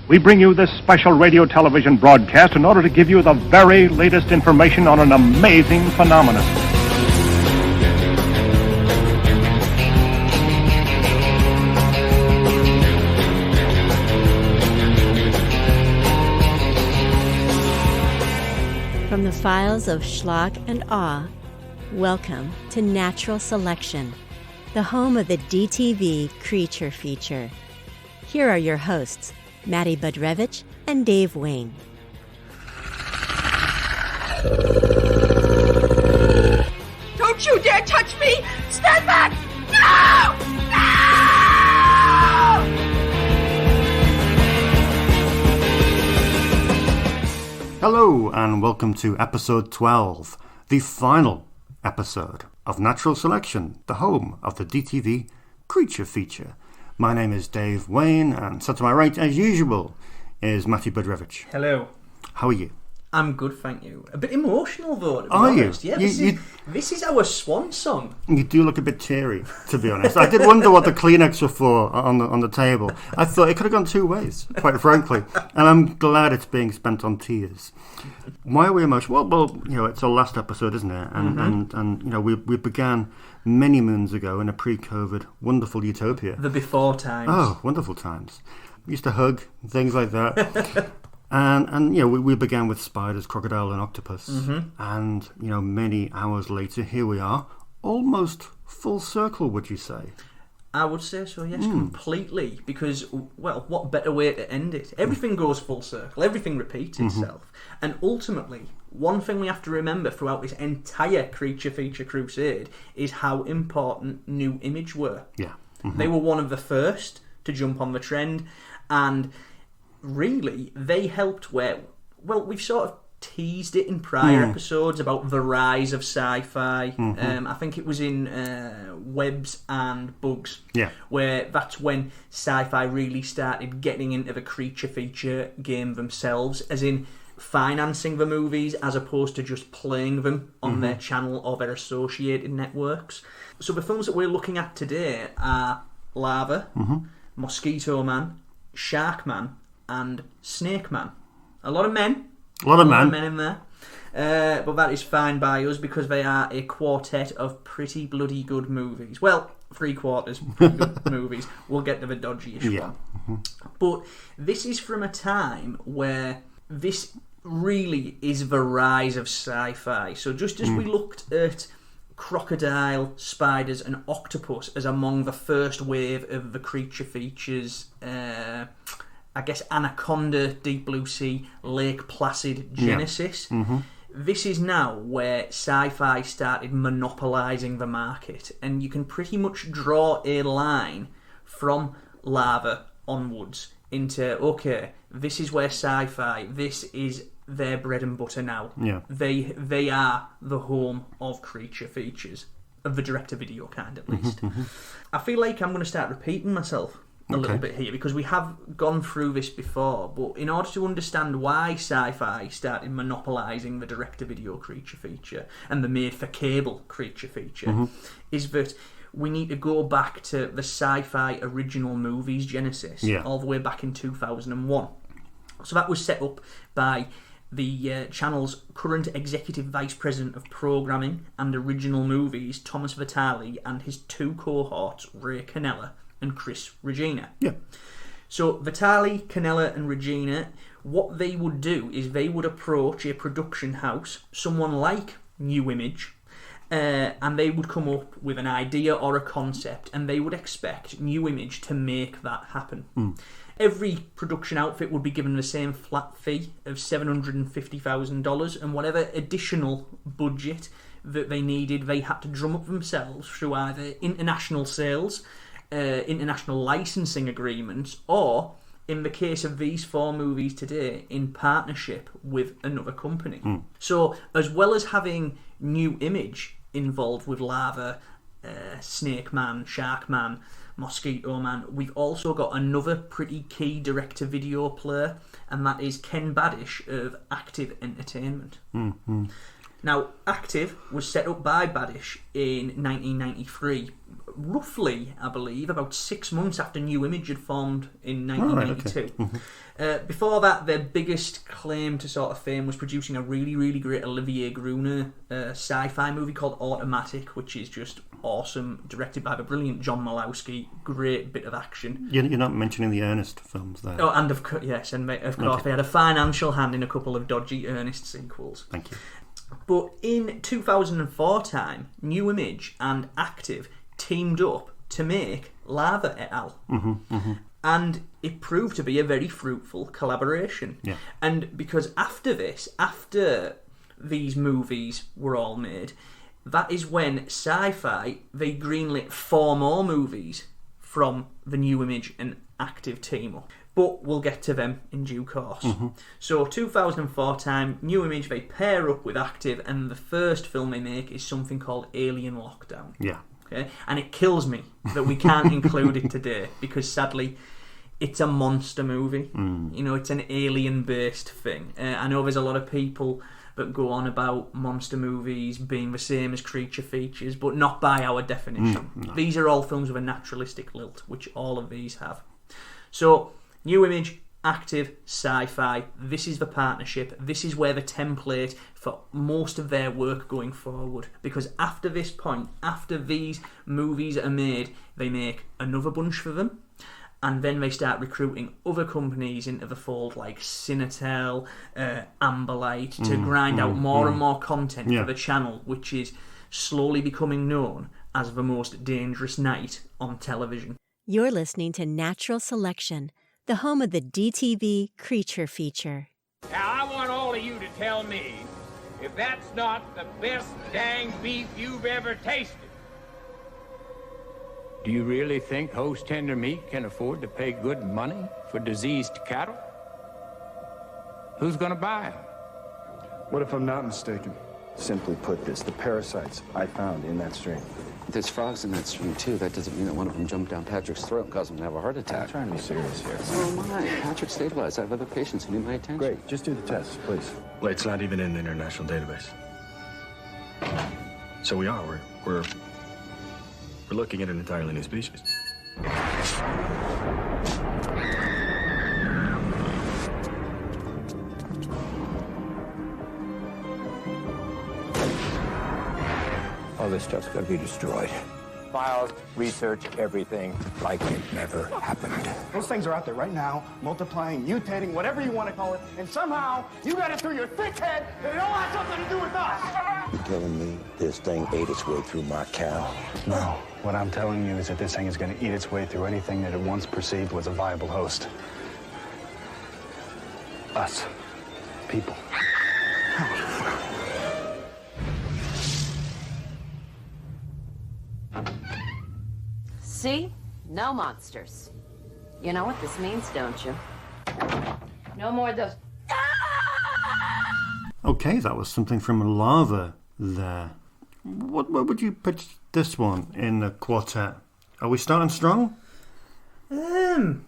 We bring you this special radio television broadcast in order to give you the very latest information on an amazing phenomenon. From the files of Schlock and Awe, welcome to Natural Selection, the home of the DTV Creature Feature. Here are your hosts, Matty and Dave Wayne. Don't you dare touch me! Stand back! No! No! Hello and welcome to episode 12, the final episode of Natural Selection, the home of the DTV Creature Feature. My name is Dave Wayne, and sat to my right, as usual, is Matty Budrevich. Hello. How are you? I'm good, thank you. A bit emotional, though, to be are honest. You? Yeah, this is our swan song. You do look a bit teary, to be honest. I did wonder what the Kleenex were for on the table. I thought it could have gone two ways, quite frankly. And I'm glad it's being spent on tears. Why are we emotional? Well, you know, it's our last episode, isn't it? And you know, we began many moons ago in a pre-COVID wonderful utopia. The before times. Oh, wonderful times. We used to hug, things like that. and you know, we began with spiders, crocodile and octopus. And, you know, many hours later, here we are, almost full circle, would you say? I would say so, yes, completely. Because, well, what better way to end it? Everything goes full circle. Everything repeats itself. And ultimately, one thing we have to remember throughout this entire Creature Feature crusade is how important new image were. Yeah. They were one of the first to jump on the trend, and really, they helped where... Well, we've sort of teased it in prior episodes about the rise of sci-fi. I think it was in Webs and Bugs, where that's when sci-fi really started getting into the Creature Feature game themselves, as in financing the movies as opposed to just playing them on their channel or their associated networks. So the films that we're looking at today are Larva, Mosquito Man, SHARKMAN and SNAKEMAN. A lot of men. A lot of men in there. But that is fine by us because they are a quartet of pretty bloody good movies. Well, 3/4 pretty good movies. We'll get to the dodgy-ish one. But this is from a time where this really is the rise of sci-fi. So just as we looked at crocodile, spiders and octopus as among the first wave of the Creature Features, I guess Anaconda, Deep Blue Sea, Lake Placid genesis. This is now where sci-fi started monopolising the market, and you can pretty much draw a line from Larva onwards into, okay, this is where sci-fi, this is their bread and butter now. They are the home of Creature Features, of the direct-to-video kind at least. I feel like I'm going to start repeating myself a little bit here, because we have gone through this before, but in order to understand why sci-fi started monopolising the direct-to-video Creature Feature and the made-for-cable Creature Feature, is that we need to go back to the sci-fi original movies genesis, all the way back in 2001. So that was set up by the channel's current Executive Vice President of Programming and Original Movies, Thomas Vitale, and his two cohorts, Ray Cannella and Chris Regina. So Vitale, Cannella and Regina, what they would do is they would approach a production house, someone like New Image, and they would come up with an idea or a concept, and they would expect New Image to make that happen. Every production outfit would be given the same flat fee of $750,000, and whatever additional budget that they needed, they had to drum up themselves through either international sales, international licensing agreements, or, in the case of these four movies today, in partnership with another company. So, as well as having New Image involved with Larva, SNAKEMAN, SHARKMAN, Mosquito Man, we've also got another pretty key direct-to-video player, and that is Ken Badish of Active Entertainment. Now, Active was set up by Badish in 1993 roughly, I believe, about 6 months after New Image had formed in 1992. Before that, their biggest claim to sort of fame was producing a really, really great Olivier Gruner sci-fi movie called Automatic, which is just awesome, directed by the brilliant John Malowski. Great bit of action. You're not mentioning the Ernest films there. Oh, and of course, they had a financial hand in a couple of dodgy Ernest sequels. Thank you. But in 2004 time, New Image and Active teamed up to make Larva et al. And it proved to be a very fruitful collaboration. Yeah. And because after these movies were all made, that is when SyFy, they greenlit 4 more movies from the New Image and Active team up. But we'll get to them in due course. So 2004 time, New Image, they pair up with Active, and the first film they make is something called Alien Lockdown. Yeah. Okay? And it kills me that we can't include it today, because sadly, it's a monster movie. You know, it's an alien-based thing. I know there's a lot of people that go on about monster movies being the same as creature features, but not by our definition. No. These are all films with a naturalistic lilt, which all of these have. So, New Image, Active, SyFy, this is the partnership. This is where the template for most of their work going forward. Because after this point, after these movies are made, they make another bunch for them. And then they start recruiting other companies into the fold, like Cinetel, Amberlight, to grind out more and more content for the channel, which is slowly becoming known as the most dangerous night on television. You're listening to Natural Selection, the home of the DTV Creature Feature. Now, I want all of you to tell me if that's not the best dang beef you've ever tasted. Do you really think host tender meat can afford to pay good money for diseased cattle? Who's gonna buy them? What if I'm not mistaken? Simply put this, the parasites I found in that stream. There's frogs in that stream, too. That doesn't mean that one of them jumped down Patrick's throat and caused him to have a heart attack. I'm trying to be serious here. So am I. Patrick stabilized. I have other patients who need my attention. Great, just do the test, please. Well, it's not even in the international database. So we're looking at an entirely new species. All this stuff's gotta be destroyed. Files, research, everything like it never happened. Those things are out there right now, multiplying, mutating, whatever you want to call it, and somehow you got it through your thick head that it all has something to do with us. You telling me this thing ate its way through my cow? No, what I'm telling you is that this thing is going to eat its way through anything that it once perceived was a viable host. Us. People. See? No monsters. You know what this means, don't you? No more of those. Okay, that was something from Larva there. What would you pitch this one in the quartet? Are we starting strong? Well,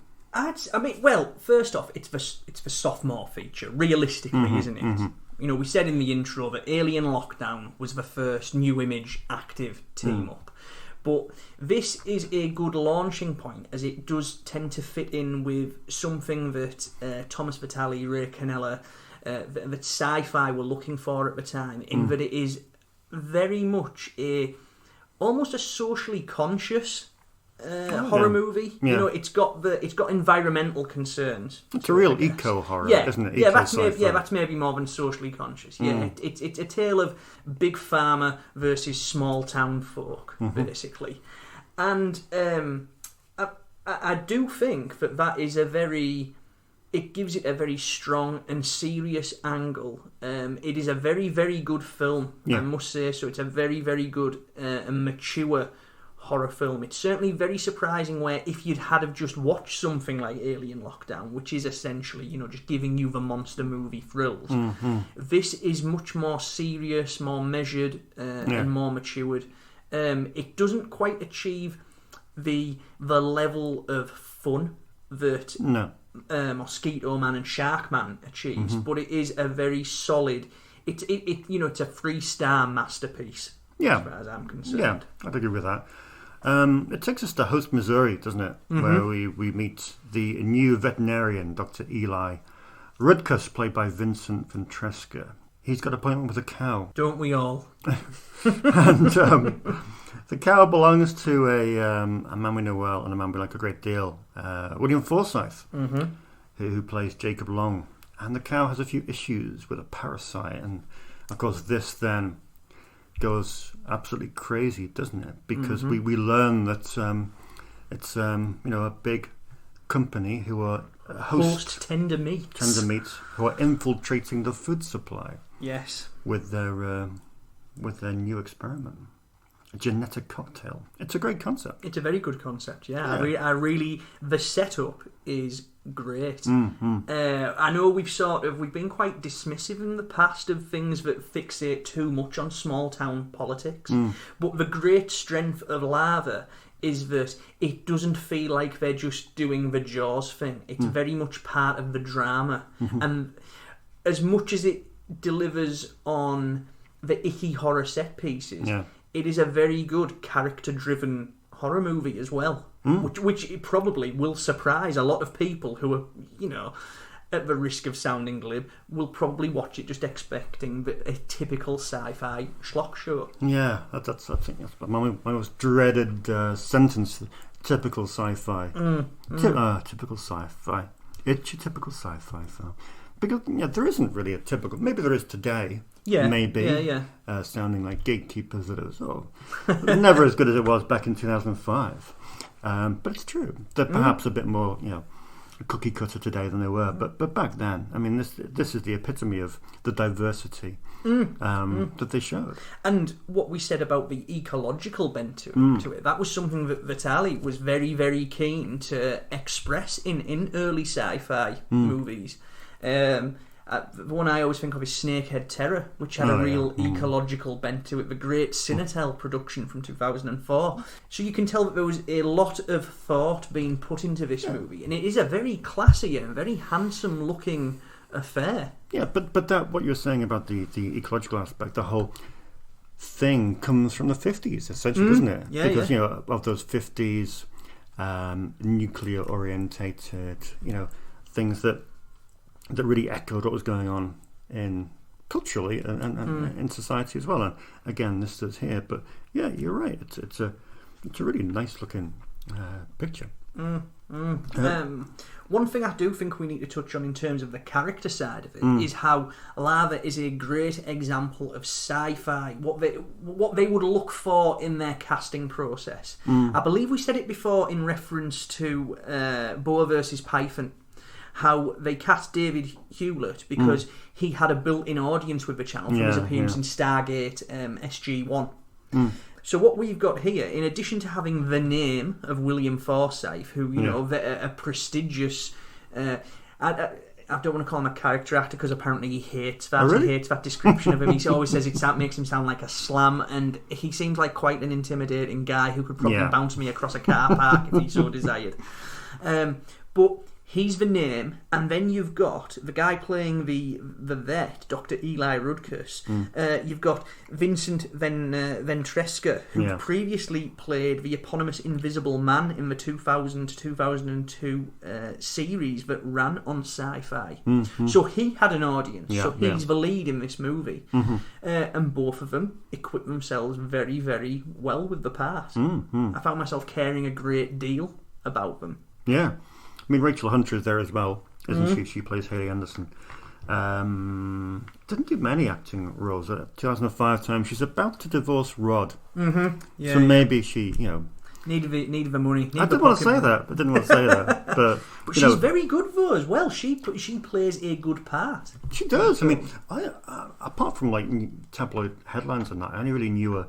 first off, it's the sophomore feature, realistically, isn't it? You know, we said in the intro that Alien Lockdown was the first New Image Active team up. But this is a good launching point, as it does tend to fit in with something that Thomas Vitale, Ray Cannella, that SyFy were looking for at the time, in that it is very much almost a socially conscious horror movie. Yeah. You know, it's got environmental concerns. It's a real eco horror, isn't it? That's maybe more than socially conscious. Yeah, it's a tale of big pharma versus small town folk, basically. And I do think that is it gives it a very strong and serious angle. It is a very, very good film, I must say. So it's a very, very good and mature horror film. It's certainly very surprising where if you'd have just watched something like Alien Lockdown, which is essentially, you know, just giving you the monster movie thrills, this is much more serious, more measured, and more matured. It doesn't quite achieve the level of fun that Mosquito Man and SHARKMAN achieves, but it is a very solid. It's a 3-star masterpiece. Yeah, as far as I'm concerned. Yeah, I'd agree with that. It takes us to Host, Missouri, doesn't it? Where we meet the new veterinarian, Dr. Eli Rudkus, played by Vincent Ventresca. He's got an appointment with a cow. Don't we all? And the cow belongs to a man we know well and a man we like a great deal, William Forsythe, who plays Jacob Long. And the cow has a few issues with a parasite. And, of course, this then goes absolutely crazy, doesn't it? Because we learn that it's a big company who are host tender meats who are infiltrating the food supply. Yes, with their new experiment, a genetic cocktail. It's a great concept. It's a very good concept. Yeah. I really the setup is great. I know we've been quite dismissive in the past of things that fixate too much on small town politics, but the great strength of Larva is that it doesn't feel like they're just doing the Jaws thing. It's very much part of the drama, and as much as it delivers on the icky horror set pieces, it is a very good character-driven horror movie as well, which it probably will surprise a lot of people who are, at the risk of sounding glib, will probably watch it just expecting a typical sci-fi schlock show. Yeah, I think that's my most dreaded sentence. Typical sci-fi. Typical sci-fi. It's a typical sci-fi film. Because there isn't really a typical. Maybe there is today. Maybe. Sounding like gatekeepers that it was. Never as good as it was back in 2005. But it's true. They're perhaps a bit more, cookie cutter today than they were. But back then, I mean, this is the epitome of the diversity that they showed. And what we said about the ecological bent to it, that was something that Vitali was very, very keen to express in early sci-fi movies. The one I always think of is Snakehead Terror, which had a real ecological bent to it, the great Cinetel production from 2004. So you can tell that there was a lot of thought being put into this movie, and it is a very classy and very handsome looking affair. Yeah, but that what you're saying about the ecological aspect, the whole thing comes from the 50s, essentially, doesn't it? Yeah, because of those 50s nuclear orientated, things that really echoed what was going on in culturally and in society as well. And again, this is here, but yeah, you're right. It's a really nice looking picture. One thing I do think we need to touch on in terms of the character side of it is how Larva is a great example of sci-fi, what they would look for in their casting process. I believe we said it before in reference to Boa versus Python, how they cast David Hewlett because he had a built-in audience with the channel from his appearance in Stargate SG-1. So what we've got here, in addition to having the name of William Forsythe, who, a prestigious... I don't want to call him a character actor because apparently he hates that. He hates that description of him. He always says it makes him sound like a slam, and he seems like quite an intimidating guy who could probably bounce me across a car park if he so desired. But... he's the name, and then you've got the guy playing the vet, Dr. Eli Rudkus. You've got Vincent Ventresca, who previously played the eponymous Invisible Man in the 2000 to 2002 series that ran on Sci-Fi. So he had an audience. So he's the lead in this movie. And both of them equip themselves very, very well with the part. I found myself caring a great deal about them. Yeah. I mean, Rachel Hunter is there as well, isn't she? She plays Haley Anderson. Didn't do many acting roles. At 2005 time, she's about to divorce Rod. So maybe she, needed the money. I didn't want to say that. But she's very good though as well. She plays a good part. She does. I mean, apart from like tabloid headlines and that, I only really knew her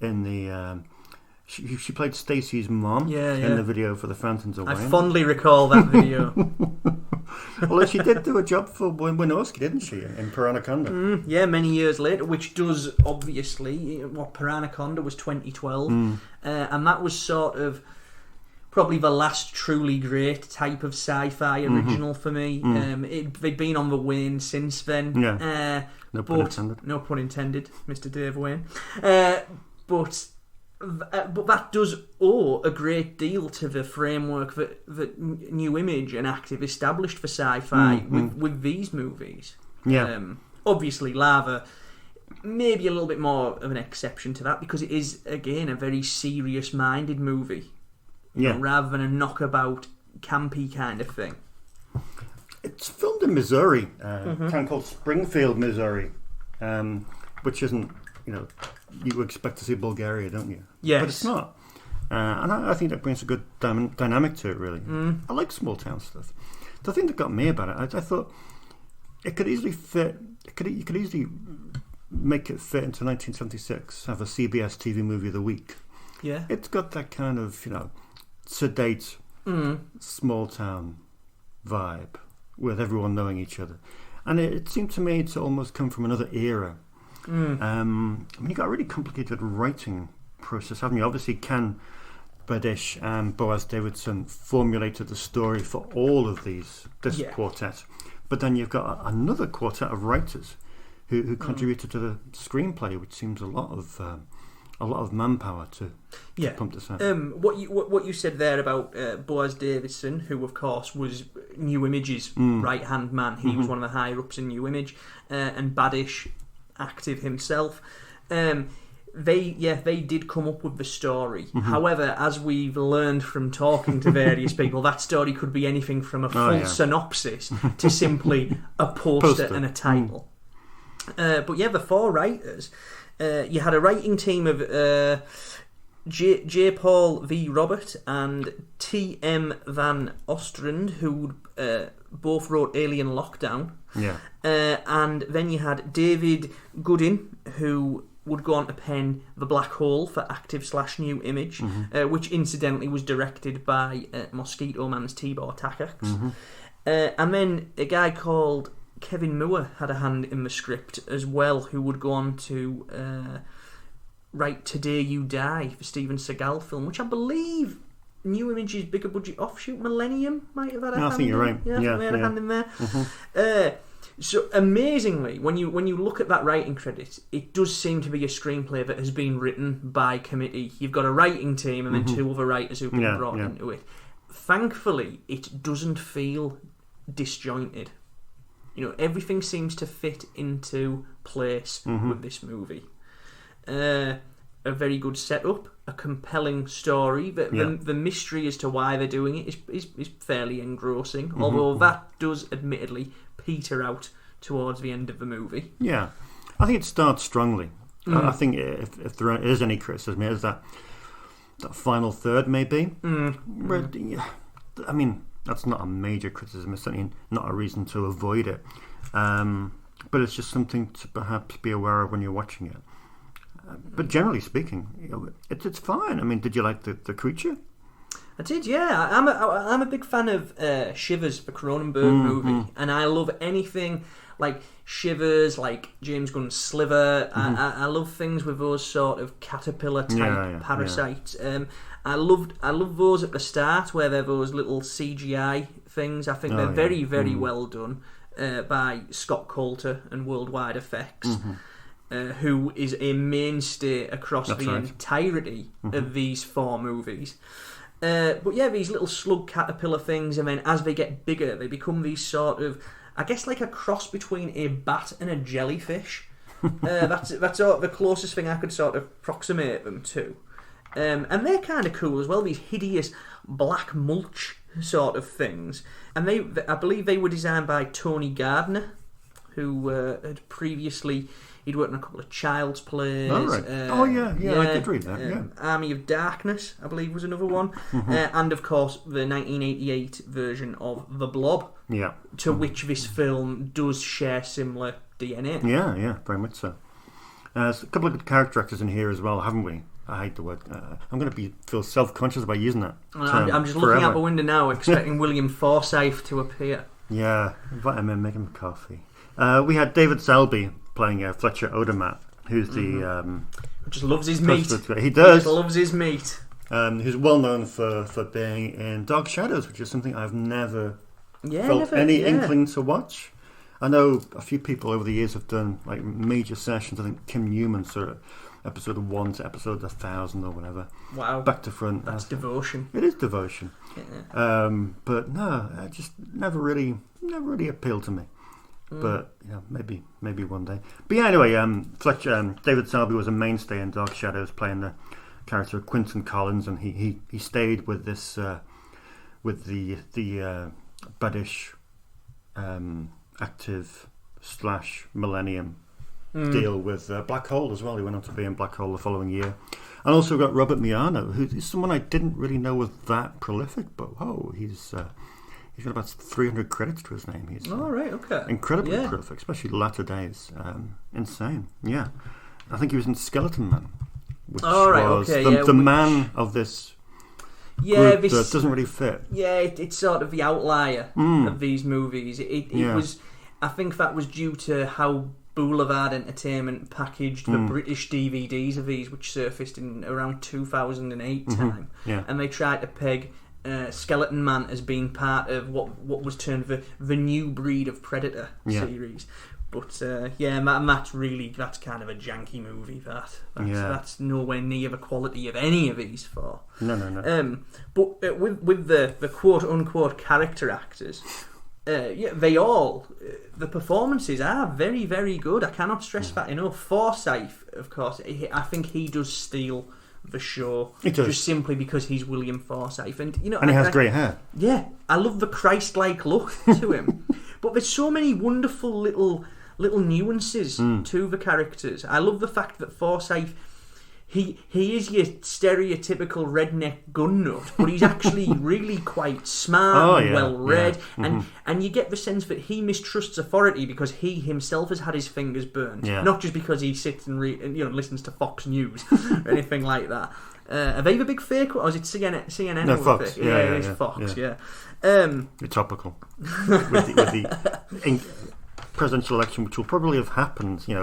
in the. She played Stacey's mom in the video for The Fountains of Wayne. I fondly recall that video. Although she did do a job for Wynorski, didn't she, in Piranaconda? Many years later, which does obviously, Piranaconda was 2012, and that was sort of probably the last truly great type of sci-fi original for me. They'd been on the wane since then. No pun intended. No pun intended, Mr. Dave Wayne. But But that does owe a great deal to the framework that New Image and Active established for sci-fi with these movies. Yeah. Obviously, Larva maybe a little bit more of an exception to that because it is, again, a very serious-minded movie. Yeah. Rather than a knockabout, campy kind of thing. It's filmed in Missouri, a town called Springfield, Missouri, which isn't, you expect to see Bulgaria, don't you? Yes. But it's not. And I think that brings a good dynamic to it, really. I like small town stuff. The thing that got me about it, I thought it could easily fit, you could easily make it fit into 1976, have a CBS TV movie of the week. Yeah. It's got that kind of, sedate, small town vibe with everyone knowing each other. And it seemed to me to almost come from another era. You got a really complicated writing process, haven't you? Obviously, Ken Burdish and Boaz Davidson formulated the story for all of this quartet. But then you've got another quartet of writers who contributed to the screenplay, which seems a lot of manpower to pump this out. What you said there about Boaz Davidson, who of course was New Image's right hand man. He was one of the higher ups in New Image, and Badish, Active himself. They did come up with the story. However, as we've learned from talking to various people, that story could be anything from a full synopsis to simply a poster and a title. But the four writers. You had a writing team of J. Paul V. Robert and T. M. Van Ostrand, who both wrote Alien Lockdown. Yeah. And then you had David Goodin, who would go on to pen The Black Hole for Active/New Image, which incidentally was directed by Mosquito Man's Tibor Takacs. And then a guy called Kevin Moore had a hand in the script as well, who would go on to write Today You Die, the Steven Seagal film, which I believe New Image's bigger budget offshoot, Millennium, might have had a hand. I think you're right. Yeah, they had a hand in there. So amazingly, when you look at that writing credit, it does seem to be a screenplay that has been written by committee. You've got a writing team and then two other writers who've been brought into it. Thankfully, it doesn't feel disjointed. Everything seems to fit into place with this movie. A very good setup, a compelling story. The mystery as to why they're doing it is fairly engrossing, although that does admittedly peter out towards the end of the movie. Yeah, I think it starts strongly. I think if there is any criticism, it is that final third, maybe. I mean, that's not a major criticism. It's certainly not a reason to avoid it. But it's just something to perhaps be aware of when you're watching it. But generally speaking, it's fine. I mean, did you like the creature? I did, yeah. I'm a big fan of Shivers, the Cronenberg movie, and I love anything like Shivers, like James Gunn's Sliver. I love things with those sort of caterpillar type parasites. I love those at the start where they're those little CGI things. I think they're very, very well done by Scott Coulter and Worldwide Effects. Who is a mainstay across entirety of these four movies. But yeah, these little slug caterpillar things, and then as they get bigger, they become these sort of, I guess, like a cross between a bat and a jellyfish. That's sort of the closest thing I could sort of approximate them to. And they're kind of cool as well, these hideous black mulch sort of things. And I believe they were designed by Tony Gardner, who had previously... He'd worked on a couple of Child's Plays. Oh, right. I did read that. Army of Darkness, I believe, was another one. And, of course, the 1988 version of The Blob, to which this film does share similar DNA. Yeah, very much so. There's a couple of good character actors in here as well, haven't we? I hate the word. I'm going to feel self-conscious about using that. I'm just looking out the window now, expecting William Forsythe to appear. Yeah, invite him in, make him a coffee. We had David Selby playing Fletcher Odermatt, who's the... just loves his meat. He does. He loves his meat. Who's well known for being in Dark Shadows, which is something I've never felt any inkling to watch. I know a few people over the years have done like major sessions. I think Kim Newman sort of episode 1 to episode 1000 or whatever. Wow. Back to front. That's devotion. It is devotion. Yeah. But no, it just never really appealed to me. But maybe one day. But yeah, anyway, David Selby was a mainstay in Dark Shadows, playing the character of Quentin Collins, and he stayed with this with the baddish active / Millennium deal with Black Hole as well. He went on to be in Black Hole the following year. And also got Robert Miano, who's someone I didn't really know was that prolific, but he's got about 300 credits to his name. He's incredibly prolific, especially latter days. Insane. Yeah. I think he was in Skeleton Man, which was the man of this group that doesn't really fit. Yeah, it's sort of the outlier of these movies. It was. I think that was due to how Boulevard Entertainment packaged the British DVDs of these, which surfaced in around 2008 time, and they tried to peg Skeleton Man as being part of what was termed the new breed of Predator series. But that's kind of a janky movie. That's nowhere near the quality of any of these four. No. But with the quote unquote character actors, the performances are very, very good. I cannot stress that enough. Forsyth, of course, I think he does steal the show just simply because he's William Forsythe, and he has great hair. Yeah, I love the Christ-like look to him. But there's so many wonderful little nuances to the characters. I love the fact that Forsythe, he is your stereotypical redneck gun nut, but he's actually really quite smart and well read, and you get the sense that he mistrusts authority because he himself has had his fingers burned, not just because he sits and listens to Fox News or anything like that. Are they the big fake, or is it CNN? No, Fox. It is Fox. Yeah. You're topical with the presidential election, which will probably have happened, in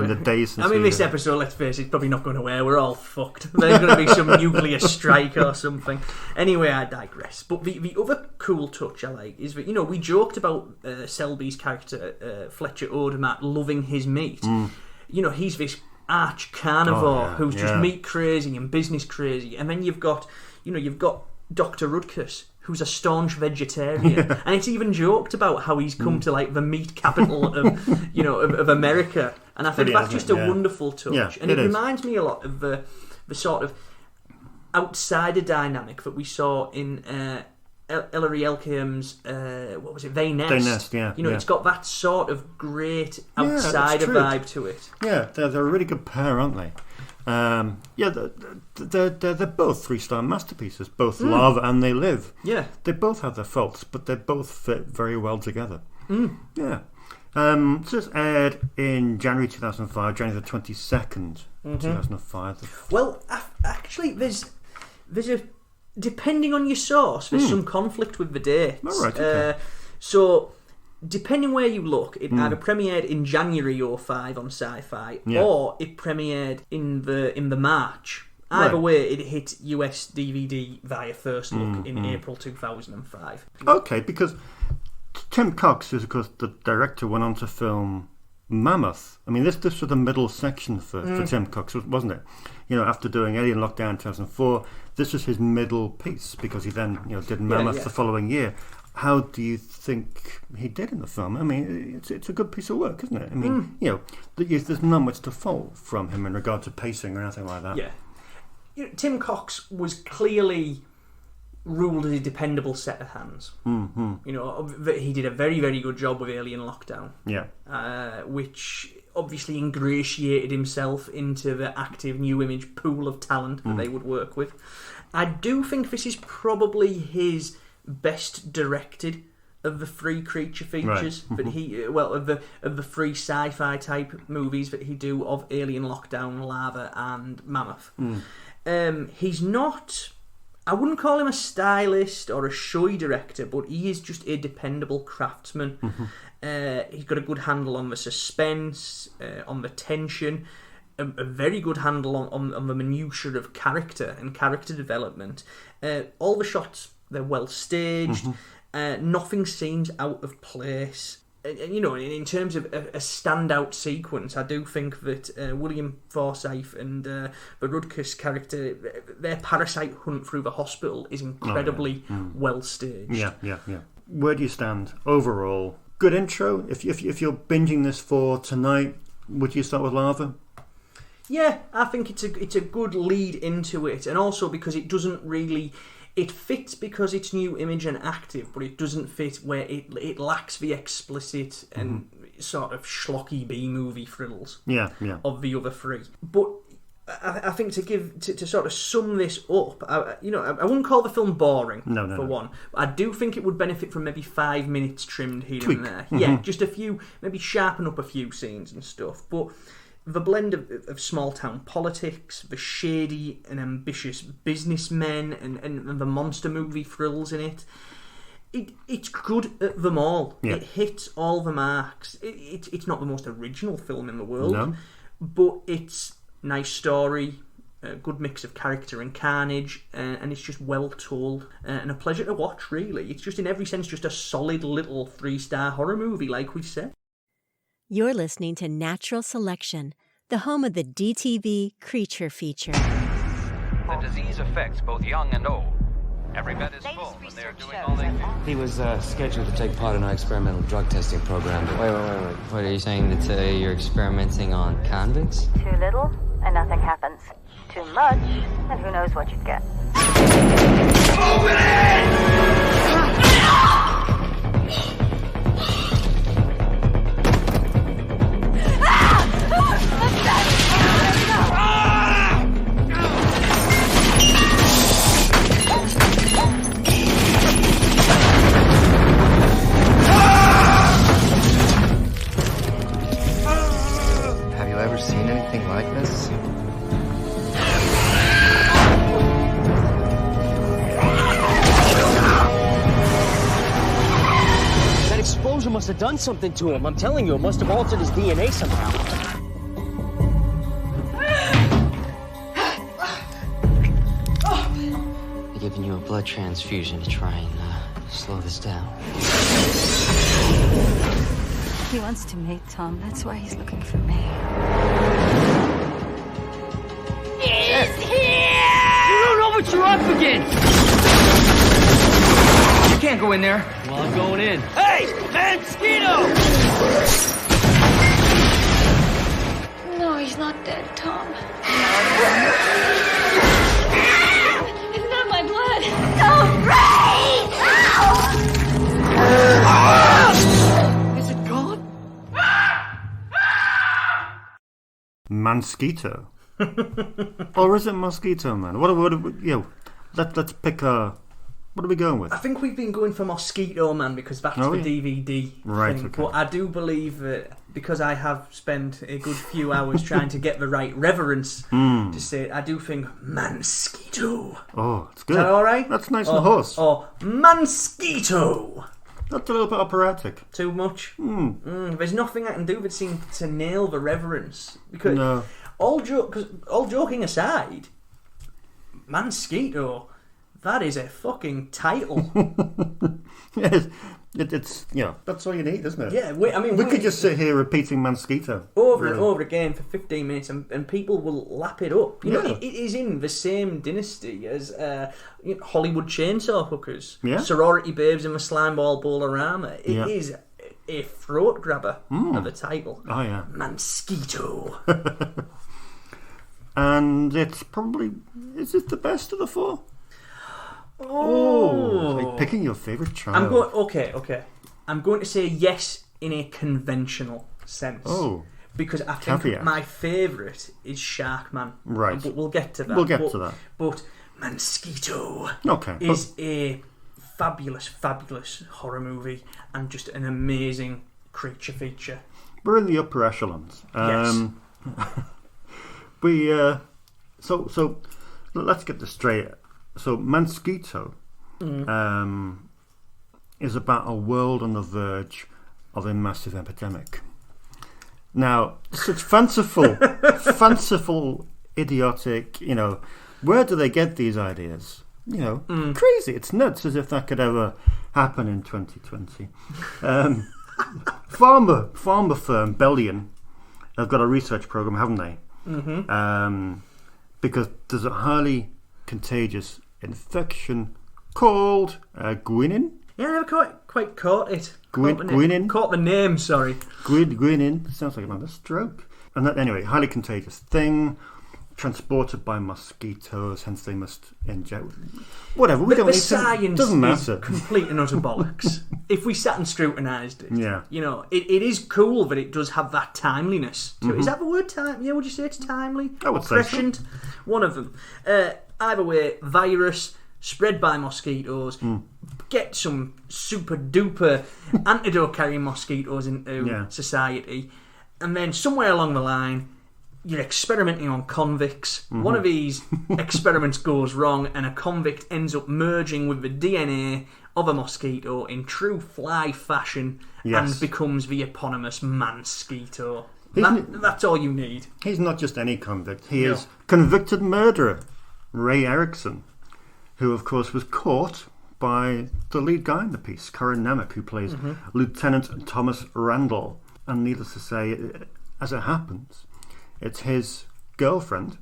the days since. This episode, let's face it, it's probably not going to air. We're all fucked. There's going to be some nuclear strike or something. Anyway, I digress. But the other cool touch I like is that, we joked about Selby's character, Fletcher Odermatt, loving his meat. He's this arch carnivore who's just meat crazy and business crazy. And then you've got Dr. Rudkus, who's a staunch vegetarian, and it's even joked about how he's come to the meat capital of America, and I think that's just a wonderful touch, and it reminds me a lot of the sort of outsider dynamic that we saw in Ellery Elkham's They Nest. They Nest, it's got that sort of great outsider vibe to it. Yeah, they're a really good pair, aren't they? They're both 3-star masterpieces, both Larva and They Live. Yeah. They both have their faults, but they both fit very well together. Yeah. So this aired in January 2005, January the 22nd, 2005. Well, actually, there's a... Depending on your source, there's some conflict with the dates. All right, okay. So... Depending where you look, it either premiered in January 2005 on Sci-Fi, or it premiered in the March. Either way, it hit US DVD via First Look in April 2005. Okay, because Tim Cox, who's of course the director, went on to film Mammoth. This was the middle section for Tim Cox, wasn't it? After doing Alien Lockdown in 2004, this was his middle piece, because he then did Mammoth the following year. How do you think he did in the film? It's a good piece of work, isn't it? There's not much to fault from him in regard to pacing or anything like that. Yeah. Tim Cox was clearly ruled as a dependable set of hands. He did a very, very good job with Alien Lockdown. Yeah. Which obviously ingratiated himself into the active New Image pool of talent that they would work with. I do think this is probably his best directed of the three creature features that he of the three sci-fi type movies that he do of Alien Lockdown, Larva and Mammoth. He's not, I wouldn't call him a stylist or a showy director, but he is just a dependable craftsman. He's got a good handle on the suspense, on the tension, a very good handle on the minutiae of character and character development. All the shots, they're well staged. Nothing seems out of place. you know, in terms of a standout sequence, I do think that William Forsythe and Barudka's character, their parasite hunt through the hospital is incredibly well staged. Yeah. Where do you stand overall? Good intro. If you're binging this for tonight, would you start with Larva? Yeah, I think it's a good lead into it, and also because it doesn't really. It fits because it's new image and active, but it doesn't fit where it lacks the explicit and sort of schlocky B-movie thrills of the other three. But I think to sort of sum this up, I wouldn't call the film boring, for one. I do think it would benefit from maybe 5 minutes trimmed here and there. Yeah, just a few, maybe sharpen up a few scenes and stuff. But the blend of small-town politics, the shady and ambitious businessmen, and the monster movie thrills in it's good at them all. Yeah. It hits all the marks. It's not the most original film in the world, but it's nice story, a good mix of character and carnage, and it's just well told, and a pleasure to watch, really. It's just, in every sense, just a solid little 3-star horror movie, like we said. You're listening to Natural Selection, the home of the DTV Creature Feature. The disease affects both young and old. Every bed is full, and they're doing all they can. He was scheduled to take part in our experimental drug testing program. Wait. What are you saying, that you're experimenting on convicts? Too little, and nothing happens. Too much, and who knows what you'd get. Have you ever seen anything like this? That explosion must have done something to him. I'm telling you, it must have altered his DNA somehow. They're giving you a blood transfusion to try and slow this down. He wants to mate Tom. That's why he's looking for me. He's here! You don't know what you're up against! You can't go in there. Well, I'm going in. Hey! Mosquito! No, he's not dead, Tom. It's not my blood. Don't breathe! Is it gone? Mosquito. Or is it Mosquito Man? Let's pick a. What are we going with? I think we've been going for Mosquito Man because that's the DVD right, thing. okay. But I do believe that because I have spent a good few hours trying to get the right reverence to say it, I do think Mosquito. Oh, it's good. Is that all right? That's nice and hoarse. Or Mosquito. That's a little bit operatic. Too much? There's nothing I can do but seem to nail the reverence. Because all joking aside, Mosquito, that is a fucking title. Yes, it's that's all you need, isn't it? Yeah, we could just sit here repeating Mosquito over and over again for 15 minutes, and people will lap it up. You know, it is in the same dynasty as Hollywood Chainsaw Hookers, Sorority Babes, and the Slimeball Bolorama. It is a throat grabber of a title. Oh yeah, Mosquito. And it's probably, is it the best of the four? Like picking your favourite child. Okay. I'm going to say yes in a conventional sense. Oh. Because I think my favourite is SHARKMAN. Right. But we'll get to that. But Mosquito is a fabulous, fabulous horror movie and just an amazing creature feature. We're in the upper echelons. Yes. So let's get this straight. So Mosquito is about a world on the verge of a massive epidemic. Now, such fanciful, idiotic, where do they get these ideas? Crazy. It's nuts, as if that could ever happen in 2020. farmer firm Bellion have got a research program, haven't they? Mm-hmm. Because there's a highly contagious infection called guinin. Yeah, I never quite caught it. Guinin? Caught the name, sorry. Guinin. Sounds like another stroke. And that, anyway, highly contagious thing, transported by mosquitoes, hence they must inject. Whatever, we don't need to. The science doesn't is matter. Complete and utter bollocks. If we sat and scrutinised it, yeah. You know, it is cool that it does have that timeliness to it. Is that the word time? Yeah, would you say it's timely? I would say prescient? so. One of them. Either way, virus, spread by mosquitoes, get some super duper antidote carrying mosquitoes into society, and then somewhere along the line, you're experimenting on convicts. One of these experiments goes wrong, and a convict ends up merging with the DNA of a mosquito in true fly fashion and becomes the eponymous Mosquito. That's all you need. He's not just any convict. He is convicted murderer, Ray Erickson, who, of course, was caught by the lead guy in the piece, Corin Nemec, who plays Lieutenant Thomas Randall. And needless to say, as it happens, it's his girlfriend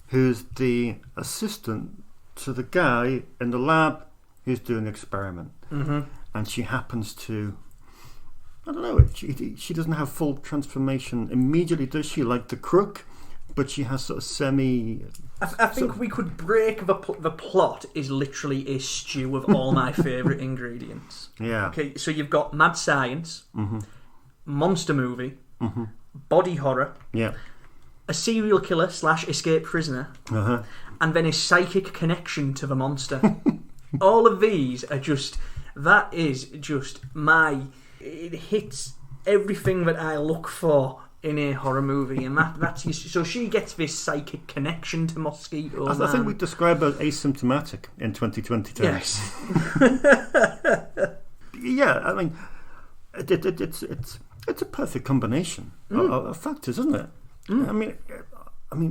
who's the assistant to the guy in the lab who's doing the experiment. And she happens to, I don't know, she doesn't have full transformation immediately, does she? Like the crook, but she has sort of semi... I think we could break the plot is literally a stew of all my favourite ingredients. Yeah. Okay, so you've got mad science, monster movie, body horror, a serial killer / escaped prisoner, and then a psychic connection to the monster. All of these are just... That is just my... It hits everything that I look for in a horror movie, and that's so she gets this psychic connection to Mosquito. I think we describe her as asymptomatic in 2020 terms. Yes. Yeah, I mean, it's a perfect combination of factors, isn't it? I mean,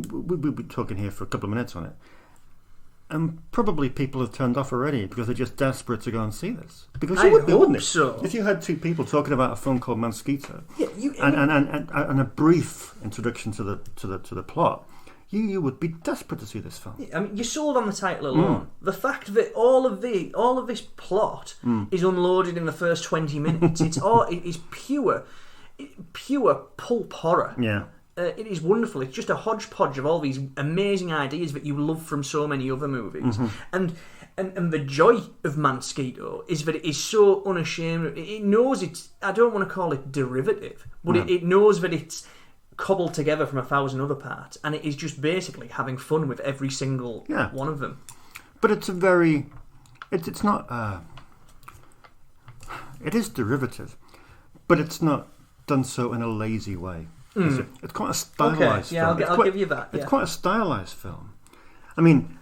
we'll be talking here for a couple of minutes on it, and probably people have turned off already because they're just desperate to go and see this. Because you would be, wouldn't it? So. If you had two people talking about a film called Mosquito, and a brief introduction to the plot, you would be desperate to see this film. I mean, you're sold on the title alone. The fact that all of this plot is unloaded in the first 20 minutes. It is pure pulp horror. Yeah. It is wonderful. It's just a hodgepodge of all these amazing ideas that you love from so many other movies. And the joy of Mosquito is that it is so unashamed. It knows it's... I don't want to call it derivative, but it knows that it's cobbled together from 1,000 other parts, and it is just basically having fun with every single one of them. But it's a very... It's not... it is derivative, but it's not done so in a lazy way. It's quite a stylized film. Yeah, I'll give you that. It's quite a stylized film. I mean,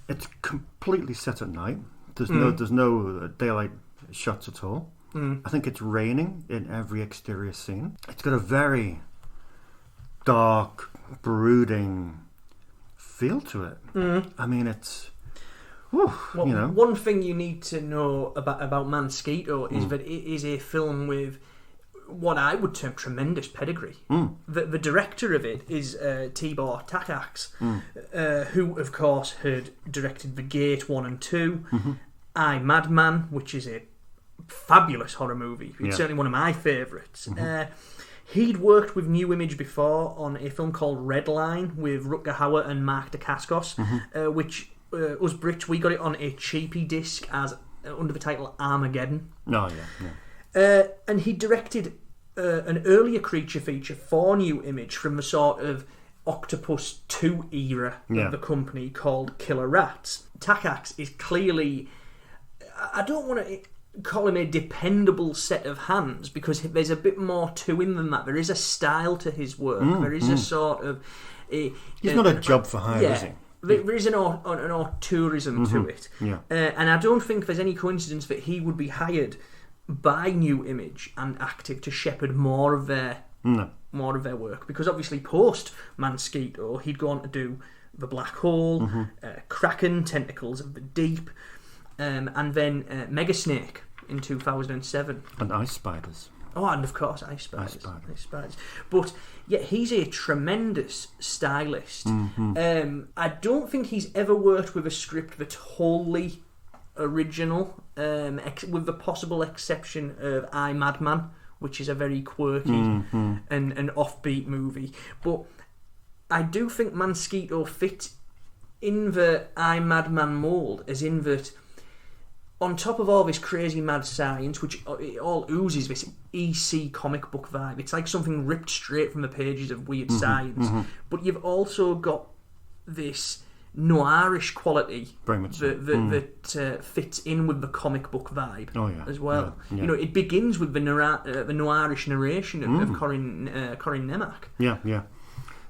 it's completely set at night. There's no daylight shots at all. I think it's raining in every exterior scene. It's got a very dark, brooding feel to it. I mean, it's... One thing you need to know about Mosquito is that it is a film with what I would term tremendous pedigree. The director of it is Tibor Takacs, who, of course, had directed The Gate 1 and 2, I, Madman, which is a fabulous horror movie. It's certainly one of my favourites. He'd worked with New Image before on a film called Red Line with Rutger Hauer and Mark Dacascos, which us Brits, we got it on a cheapy disc as under the title Armageddon. And he directed an earlier creature feature for New Image from the sort of Octopus 2 era of the company called Killer Rats. Takacs is clearly... I don't want to call him a dependable set of hands because there's a bit more to him than that. There is a style to his work. There is a sort of... He's not a job for hire, is he? There is an auteurism to it. And I don't think there's any coincidence that he would be hired by New Image and Active to shepherd more of their work, because obviously post Mosquito he'd go on to do The Black Hole, Kraken, Tentacles of the Deep, and then Mega Snake in 2007, and Ice Spiders. Oh, and of course, Ice Spiders. But yeah, he's a tremendous stylist. I don't think he's ever worked with a script that's wholly original, with the possible exception of I, Madman, which is a very quirky and offbeat movie. But I do think Mosquito fit in the I, Madman mould, as in that on top of all this crazy mad science, which it all oozes this EC comic book vibe, it's like something ripped straight from the pages of Weird Science, but you've also got this noirish quality that fits in with the comic book vibe as well. Yeah. You know, it begins with the noirish narration of Corin Nemec. Yeah,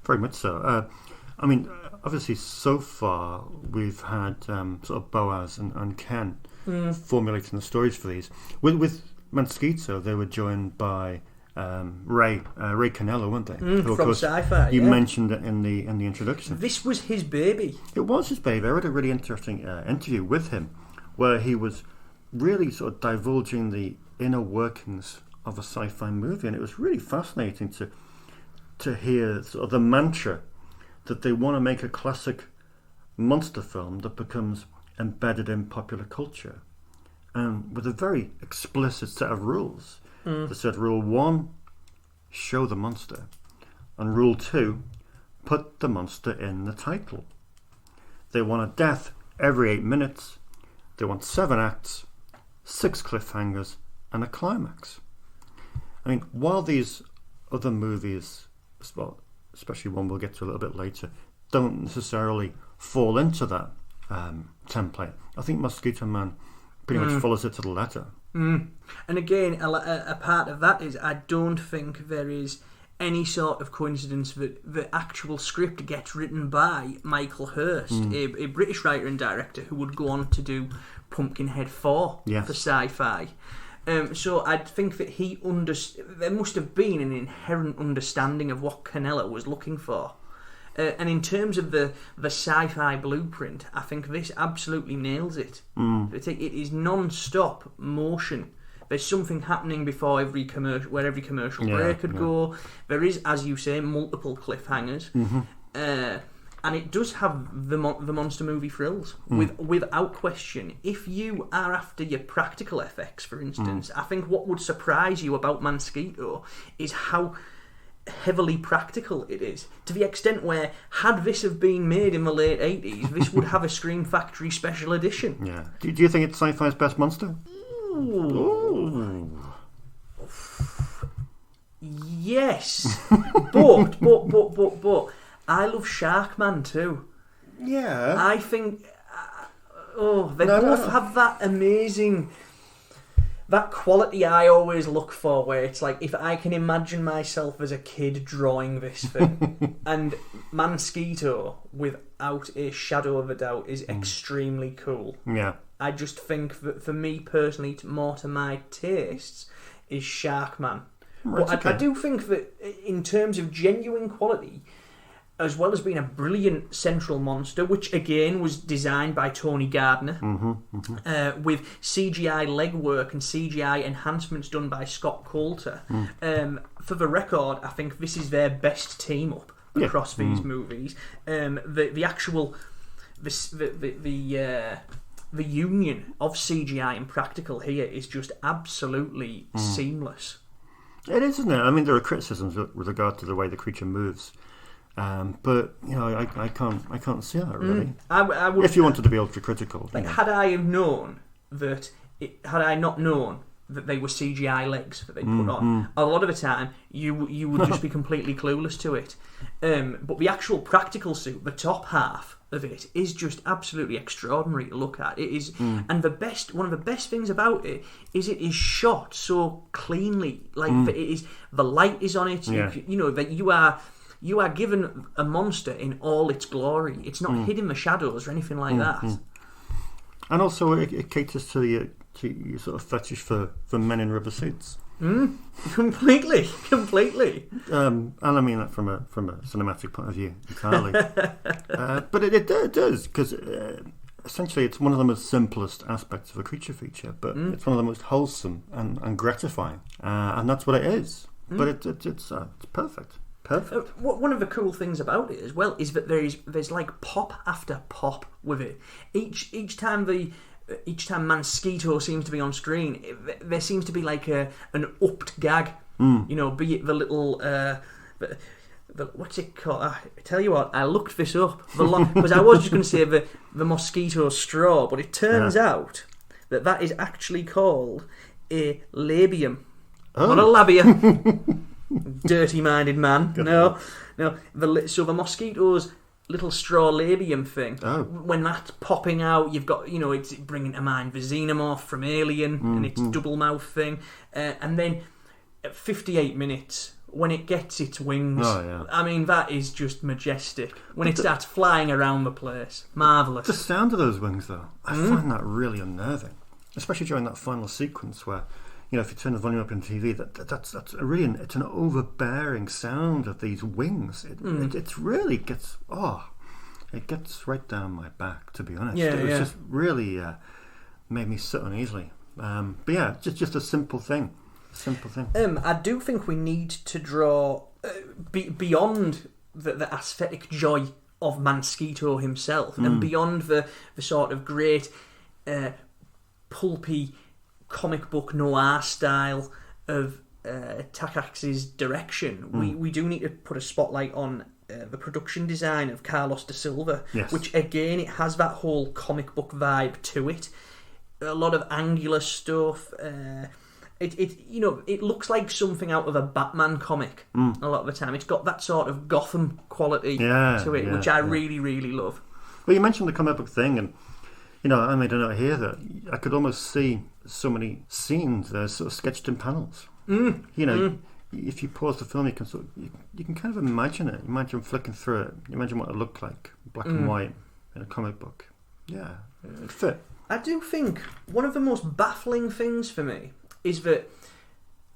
very much so. I mean, obviously, so far we've had sort of Boaz and Ken formulating the stories for these. With Mosquito, they were joined by Ray Canello, weren't they? Who, from SyFy. You mentioned it in the introduction. This was his baby. It was his baby. I read a really interesting interview with him where he was really sort of divulging the inner workings of a sci-fi movie, and it was really fascinating to hear sort of the mantra that they want to make a classic monster film that becomes embedded in popular culture, and with a very explicit set of rules. They said, rule 1, show the monster, and rule 2, put the monster in the title. They want a death every 8 minutes. They want 7 acts, 6 cliffhangers, and a climax. I mean, while these other movies, well, especially one we'll get to a little bit later, don't necessarily fall into that template, I think Mosquito Man pretty much follows it to the letter. And again, a part of that is I don't think there is any sort of coincidence that the actual script gets written by Michael Hurst, a British writer and director who would go on to do Pumpkinhead 4 for SyFy. So I think that there must have been an inherent understanding of what Canella was looking for. And in terms of the sci-fi blueprint, I think this absolutely nails it. It is non-stop motion. There's something happening before every commercial break could go. There is, as you say, multiple cliffhangers. And it does have the monster movie frills, without question. If you are after your practical effects, for instance, I think what would surprise you about Mosquito is how heavily practical it is, to the extent where, had this have been made in the late 80s, this would have a Scream Factory special edition. Yeah. Do you think it's sci-fi's best monster? Ooh. Yes. but I love Sharkman too. Yeah. I think they both have that amazing, that quality I always look for, where it's like, if I can imagine myself as a kid drawing this thing, and Mosquito, without a shadow of a doubt, is extremely cool. Yeah. I just think that for me personally, more to my tastes, is Sharkman. Right, but I do think that in terms of genuine quality, as well as being a brilliant central monster, which again was designed by Tony Gardner, with CGI legwork and CGI enhancements done by Scott Coulter. For the record, I think this is their best team up across these movies. The actual the union of CGI and practical here is just absolutely seamless. It is, isn't it? I mean, there are criticisms with regard to the way the creature moves. But you know, I can't see that really. I would, if you wanted to be ultra critical, like, had I known that, had I not known that they were CGI legs that they put on, a lot of the time you would just be completely clueless to it. But the actual practical suit, the top half of it, is just absolutely extraordinary to look at. It is, and one of the best things about it is shot so cleanly. Like it is, the light is on it. Yeah. You know that you are given a monster in all its glory. It's not hid in the shadows or anything like that. And also, it caters to your sort of fetish for men in rubber suits. Completely. And I mean that from a cinematic point of view entirely. But it does, because essentially it's one of the most simplest aspects of a creature feature, but it's one of the most wholesome and gratifying, and that's what it is. But it's perfect. Perfect. One of the cool things about it as well is that there's like pop after pop with it. Each time Mosquito seems to be on screen, there seems to be like an upped gag. You know, be it the little. What's it called? I tell you what, I looked this up because I was just going to say the mosquito straw, but it turns out that is actually called a labium, not a labia. Dirty-minded man. No. So the mosquito's little straw labium thing. When that's popping out, you've got it's bringing to mind the xenomorph from Alien and its double mouth thing, and then at 58 minutes. When it gets its wings, I mean, that is just majestic. When it starts flying around the place, marvellous. The sound of those wings, though, I find that really unnerving, especially during that final sequence where, if you turn the volume up in TV, that's it's an overbearing sound of these wings. It really gets it gets right down my back, to be honest. It was just really made me sit uneasily. But yeah, just a simple thing. I do think we need to draw beyond the aesthetic joy of Mosquito himself and beyond the sort of great pulpy comic book noir style of Takax's direction. We do need to put a spotlight on the production design of Carlos da Silva, which again it has that whole comic book vibe to it. A lot of angular stuff. It looks like something out of a Batman comic a lot of the time. It's got that sort of Gotham quality to it, which I really, really love. Well, you mentioned the comic book thing, and I made a note here that I could almost see so many scenes that are sort of sketched in panels. If you pause the film, you can kind of imagine it. Imagine flicking through it. Imagine what it looked like, black and white, in a comic book. Yeah, it fit. I do think one of the most baffling things for me is that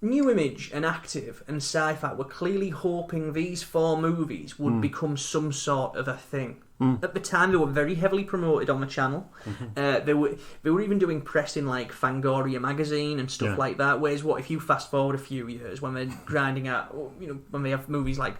New Image and Active and Sci-Fi were clearly hoping these 4 movies would become some sort of a thing. At the time, they were very heavily promoted on the channel. They were even doing press in like Fangoria magazine and stuff like that. Whereas, if you fast forward a few years when they're grinding out, when they have movies like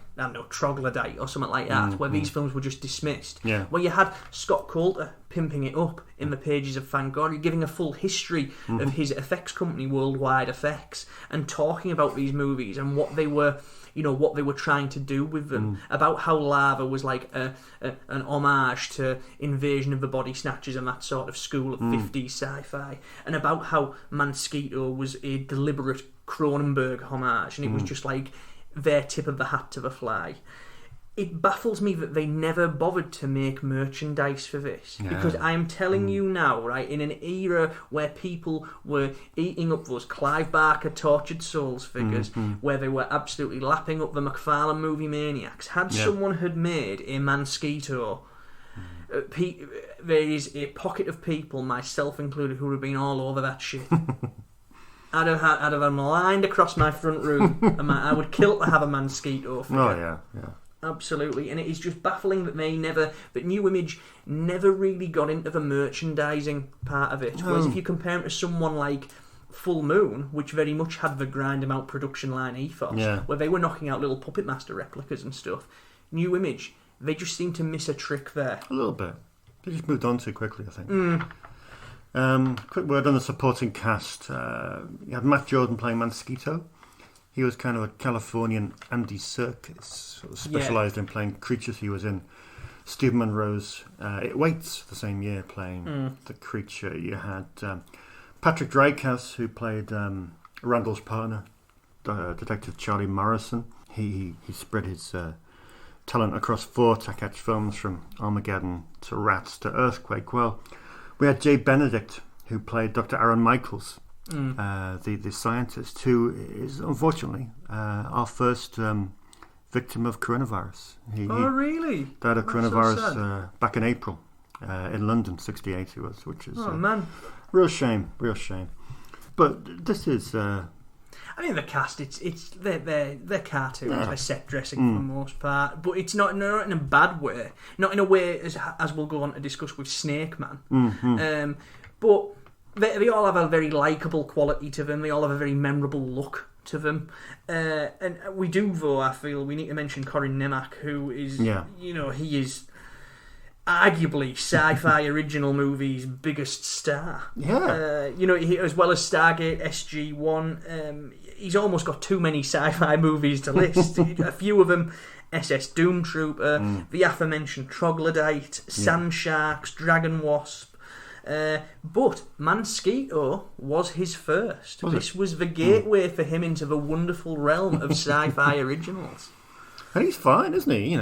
Troglodyte or something like that, where these films were just dismissed. Well, you had Scott Coulter pimping it up in the pages of Fangoria, giving a full history of his effects company, Worldwide Effects, and talking about these movies and what they were. What they were trying to do with them, about how Larva was like an homage to Invasion of the Body Snatchers and that sort of school of 50s sci-fi, and about how Mosquito was a deliberate Cronenberg homage, and it was just like their tip of the hat to the fly. It baffles me that they never bothered to make merchandise for this. Because I am telling you now, right, in an era where people were eating up those Clive Barker Tortured Souls figures, where they were absolutely lapping up the McFarlane movie maniacs, had someone had made a Mosquito, there is a pocket of people, myself included, who have been all over that shit. I'd have them lined across my front room, and I would kill to have a Mosquito figure. Oh, yeah. Absolutely, and it is just baffling that that New Image never really got into the merchandising part of it. Whereas if you compare it to someone like Full Moon, which very much had the grind 'em out production line ethos, where they were knocking out little Puppet Master replicas and stuff, New Image, they just seem to miss a trick there. A little bit. They just moved on too quickly, I think. Quick word on the supporting cast. You had Matt Jordan playing Mosquito. He was kind of a Californian Andy Serkis, sort of specialised in playing creatures. He was in Steve Monroe's It Waits the same year, playing the creature. You had Patrick Drakos, who played Randall's partner, Detective Charlie Morrison. He spread his talent across 4 Takac films, from Armageddon to Rats to Earthquake. Well, we had Jay Benedict, who played Dr. Aaron Michaels. The scientist, who is unfortunately our first victim of coronavirus. He really? Died of coronavirus so back in April in London, 68 he was, which is man, real shame. But this is I mean, the cast, they're cartoons, they're set dressing for the most part, but it's not in a bad way, not in a way as we'll go on to discuss with SNAKEMAN. But they all have a very likeable quality to them. They all have a very memorable look to them, and we do, though, I feel we need to mention Corin Nemec, who is, he is arguably sci-fi original movies' biggest star. He, as well as Stargate SG-1, he's almost got too many sci-fi movies to list. A few of them: SS Doom Trooper, the aforementioned Troglodyte, Sand Sharks, Dragon Wasp. But Mosquito was his first. This was the gateway for him into the wonderful realm of sci-fi originals. And he's fine, isn't he?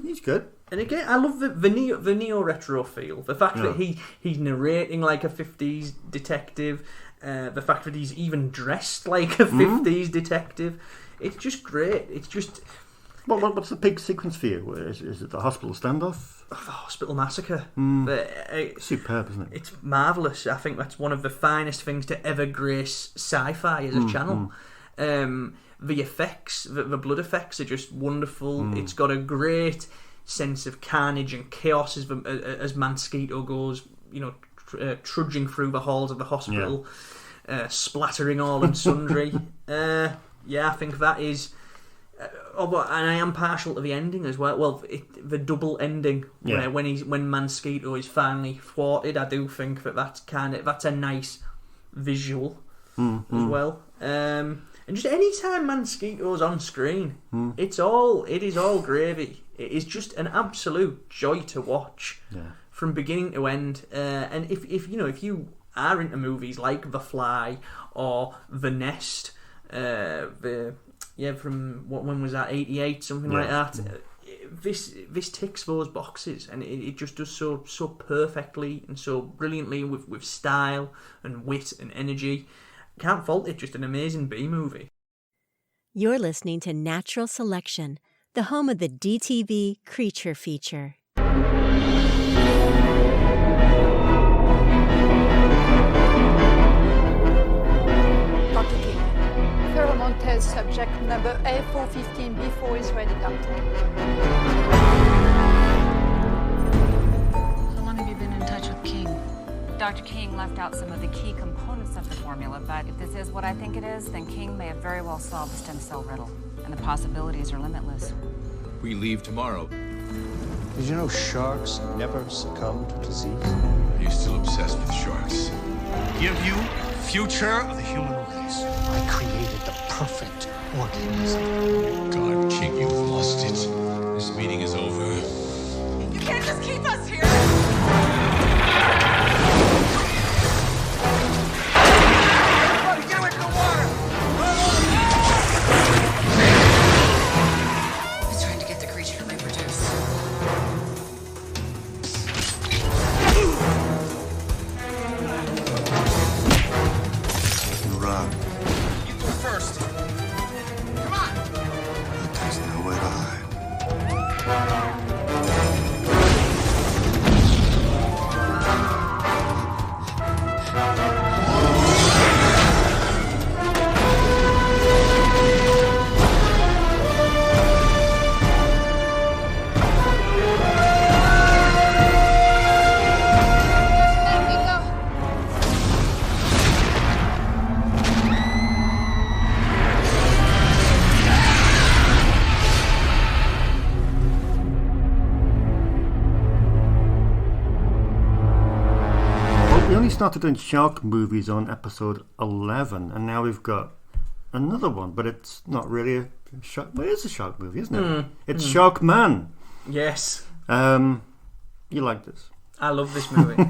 He's good. And again, I love the neo-retro feel. The fact that he's narrating like a 50s detective. The fact that he's even dressed like a 50s detective. It's just great. It's just... What's the big sequence for you? Is it the hospital standoff? The Hospital Massacre. Superb, isn't it? It's marvellous. I think that's one of the finest things to ever grace sci-fi as a channel. The effects, the blood effects are just wonderful. It's got a great sense of carnage and chaos as Mosquito goes, trudging through the halls of the hospital, splattering all and sundry. I think that is... and I am partial to the ending as well. Well, the double ending where when Mosquito is finally thwarted, I do think that's a nice visual as well. And just any time Mosquito's on screen, it is all gravy. It is just an absolute joy to watch from beginning to end. And if you are into movies like The Fly or The Nest, from when was that, 88, something like that. This ticks those boxes, and it just does so perfectly and so brilliantly with style and wit and energy. Can't fault it. Just an amazing B movie. You're listening to Natural Selection, the home of the DTV Creature Feature. Test subject number A415B4 is ready, Doctor. How long have you been in touch with King? Dr. King left out some of the key components of the formula, but if this is what I think it is, then King may have very well solved the stem cell riddle, and the possibilities are limitless. We leave tomorrow. Did you know sharks never succumb to disease? You're still obsessed with sharks. Give you future of the human race. I created the perfect organism. God, King, you've lost it. This meeting is over. You can't just keep us here! Everybody get away from the water! He's trying to get the creature to reproduce. Run. You go first. Come on! There's no way to hide. Started doing shark movies on episode 11, and now we've got another one, but it's not really a shark. Well, it is a shark movie, isn't it? It's SHARKMAN. Yes. You like this? I love this movie.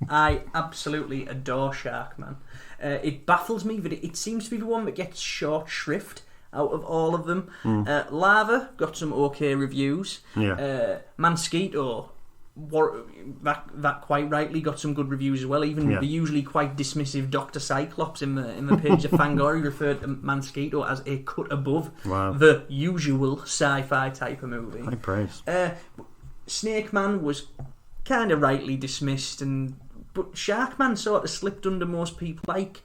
I absolutely adore SHARKMAN. It baffles me that it seems to be the one that gets short shrift out of all of them. Larva got some okay reviews. Mosquito, that quite rightly got some good reviews as well. Even the usually quite dismissive Dr. Cyclops in the page of Fangoria referred to Mosquito as a cut above the usual sci-fi type of movie. High praise. SNAKEMAN was kind of rightly dismissed, but SHARKMAN sort of slipped under most people. Like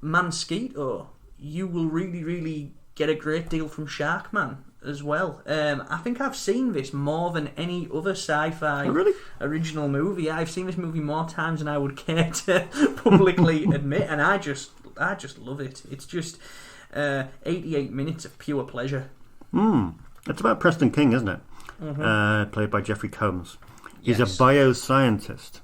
Mosquito, you will really, really get a great deal from Sharkman as well. I think I've seen this more than any other sci-fi original movie. I've seen this movie more times than I would care to publicly admit, and I just love it. It's just 88 minutes of pure pleasure. It's about Preston King, isn't it? Played by Jeffrey Combs. He's a bioscientist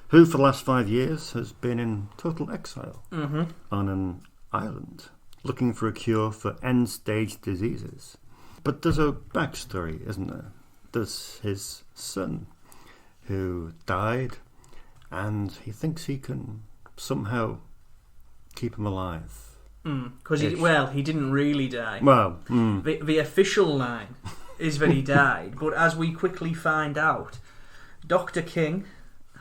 who, for the last 5 years, has been in total exile on an island, looking for a cure for end-stage diseases. But there's a backstory, isn't there? There's his son, who died, and he thinks he can somehow keep him alive. Because he didn't really die. Well, the official line is that he died, but as we quickly find out, Dr. King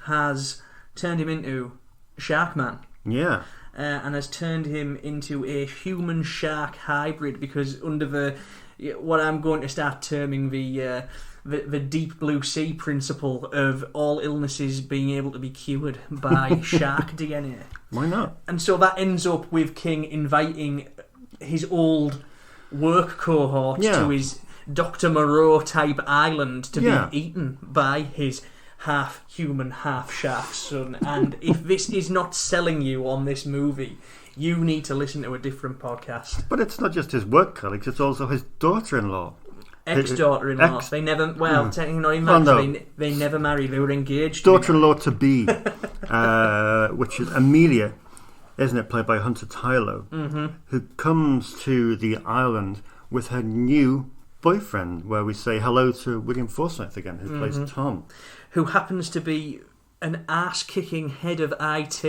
has turned him into Sharkman. Yeah. And has turned him into a human shark hybrid, because under what I'm going to start terming the deep blue sea principle of all illnesses being able to be cured by shark DNA. Why not? And so that ends up with King inviting his old work cohort to his Dr. Moreau type island to be eaten by his half human, half shark son. And if this is not selling you on this movie, you need to listen to a different podcast. But it's not just his work colleagues, it's also his daughter-in-law. Ex-daughter-in-law. They never, technically not even married, they never married, they were engaged. Daughter-in-law to be, which is Amelia, isn't it, played by Hunter Tylo, who comes to the island with her new boyfriend, where we say hello to William Forsythe again, who plays Tom. Who happens to be an ass-kicking head of IT,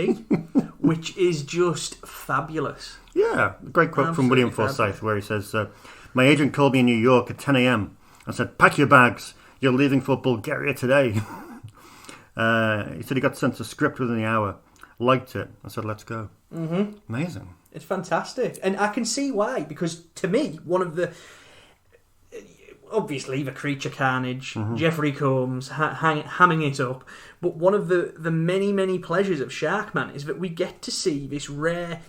which is just fabulous. Yeah, a great quote from William Forsythe, where he says, my agent called me in New York at 10 a.m. and said, pack your bags, you're leaving for Bulgaria today. He said he got sent a script within the hour, liked it, and said, let's go. Amazing. It's fantastic. And I can see why, because to me, one of the... Obviously, the creature carnage, Jeffrey Combs hamming it up, but one of the many, many pleasures of Sharkman is that we get to see this rare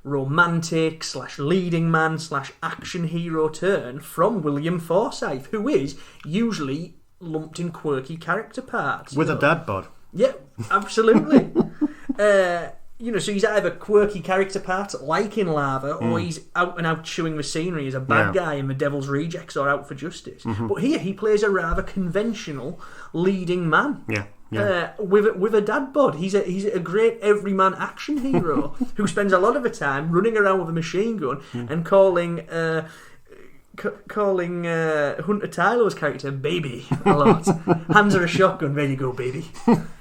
romantic / leading man / action hero turn from William Forsythe, who is usually lumped in quirky character parts. With a dad bod. Yeah, absolutely. So he's either quirky character part, like in Larva, or he's out and out chewing the scenery as a bad guy in The Devil's Rejects or Out for Justice. But here he plays a rather conventional leading man. With a dad bod. He's a great everyman action hero who spends a lot of the time running around with a machine gun and calling Hunter Tylo's character baby a lot. Hands are a shotgun, there you go, baby.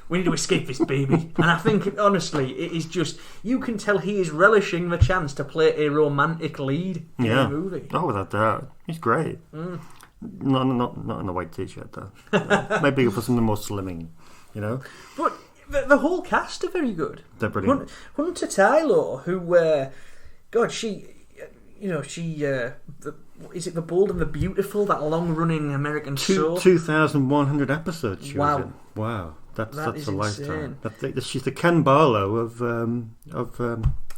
We need to escape this baby. And I think, honestly, it is just... You can tell he is relishing the chance to play a romantic lead in a movie. Oh, without doubt. He's great. Not in a white t-shirt, though. Maybe for something more slimming, But the whole cast are very good. They're brilliant. Hunter Tylo, who... she... is it The Bold and the Beautiful, that long-running American soap? 2,100 episodes she was in. Wow. That's a lifetime. She's the Ken Barlow of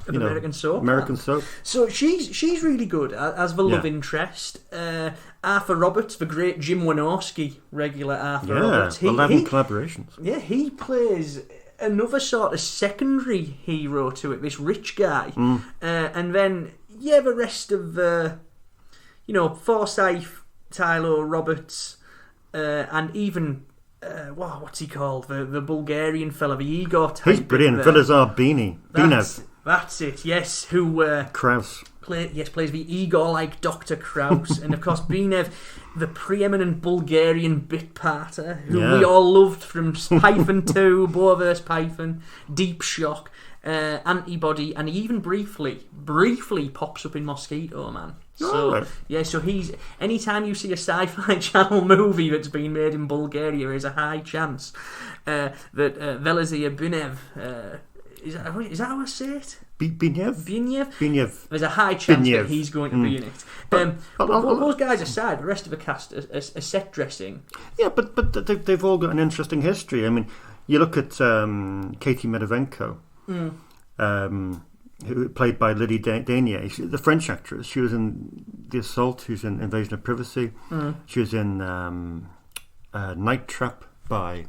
American soap. American soap. So she's really good as the love interest. Arthur Roberts, the great Jim Wynorski regular Arthur Roberts. 11 collaborations. Yeah, he plays another sort of secondary hero to it. This rich guy, and then the rest of Forsythe, Tylo, Roberts, and even. What's he called? The Bulgarian fella, the Igor type. He's brilliant. Vilazar Binev. That's it, yes. Who Kraus. Plays the Igor-like Dr. Kraus. And of course Binev, the preeminent Bulgarian bit-parter, who we all loved from Python 2, Boa vs. Python, Deep Shock, Antibody, and he even briefly pops up in Mosquito, man. So he's... Anytime you see a Sci-Fi Channel movie that's been made in Bulgaria, there's a high chance that Velazir Binev... is that how I say it? Binev. There's a high chance that he's going to be in it. But those guys aside, the rest of the cast are set dressing. Yeah, but they've all got an interesting history. I mean, you look at Katie Medovenko. who played by Lydie Danier, the French actress. She was in The Assault. She was in Invasion of Privacy. She was in Night Trap by, I've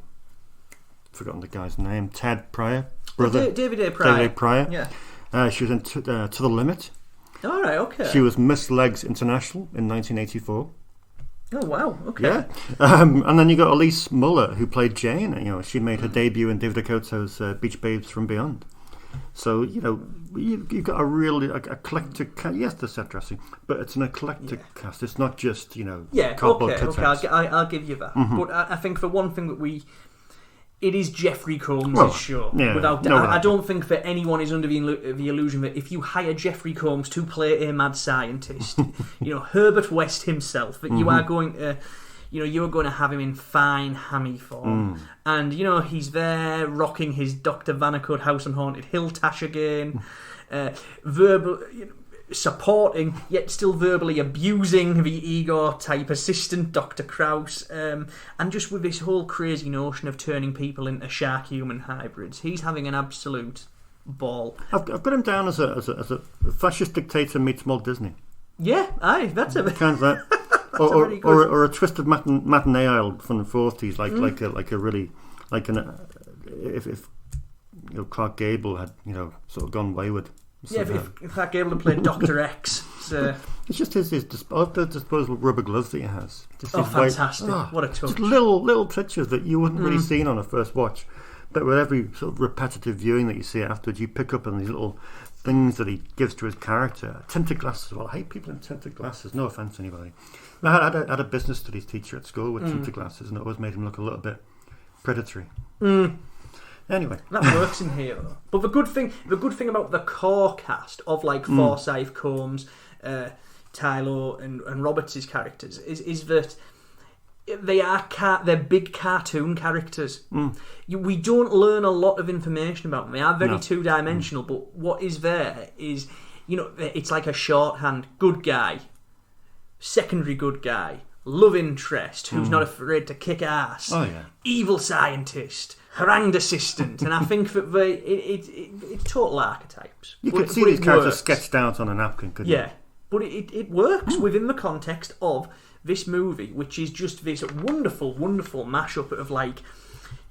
forgotten the guy's name, Ted Pryor, brother. David A. Pryor. David A. Pryor. Yeah. She was in To the Limit. All right, okay. She was Miss Legs International in 1984. Oh, wow, okay. Yeah. And then you got Elise Muller, who played Jane. You know, she made her debut in David Okoto's Beach Babes from Beyond. So, you know, you've got a really eclectic cast. Yes, there's set dressing, but it's an eclectic cast. It's not just, you know, cardboard cutouts. I'll give you that. Mm-hmm. But I think for one thing that it is Jeffrey Combs' show. Yeah, without doubt. I don't think that anyone is under the illusion that if you hire Jeffrey Combs to play a mad scientist, you know, Herbert West himself, that you are going to... You know, you're going to have him in fine hammy form. And, you know, he's there rocking his Dr. Vanakud House on Haunted Hill tash again, supporting, yet still verbally abusing the Igor-type assistant, Dr. Krauss, and just with this whole crazy notion of turning people into shark-human hybrids. He's having an absolute ball. I've got him down as a fascist dictator meets Walt Disney. Yeah, aye, that's a bit... Kind of that. or a twisted matinee idol from the 40s, if you know, Clark Gable had, you know, sort of gone wayward. Yeah, if Clark Gable had played Dr. X. It's just his disposable rubber gloves that he has. Fantastic! What a touch! Just little touches that you wouldn't really see on a first watch, but with every sort of repetitive viewing that you see afterwards, you pick up on these little things that he gives to his character. Tinted glasses. Well, I hate people in tinted glasses. No offence to anybody. I had a business studies teacher at school with tinted glasses, and it always made him look a little bit predatory. Anyway, that works in here. But the good thing about the core cast of like Forsyth, Combs, Tylo, and Roberts' characters is that they're big cartoon characters. We don't learn a lot of information about them. They are very two-dimensional, but what is there is, you know, it's like a shorthand good guy, secondary good guy, love interest who's not afraid to kick ass, evil scientist, harangued assistant, and I think that it's total archetypes. You could see these characters sketched out on a napkin, couldn't you? Yeah, but it works within the context of this movie, which is just this wonderful, wonderful mashup of, like,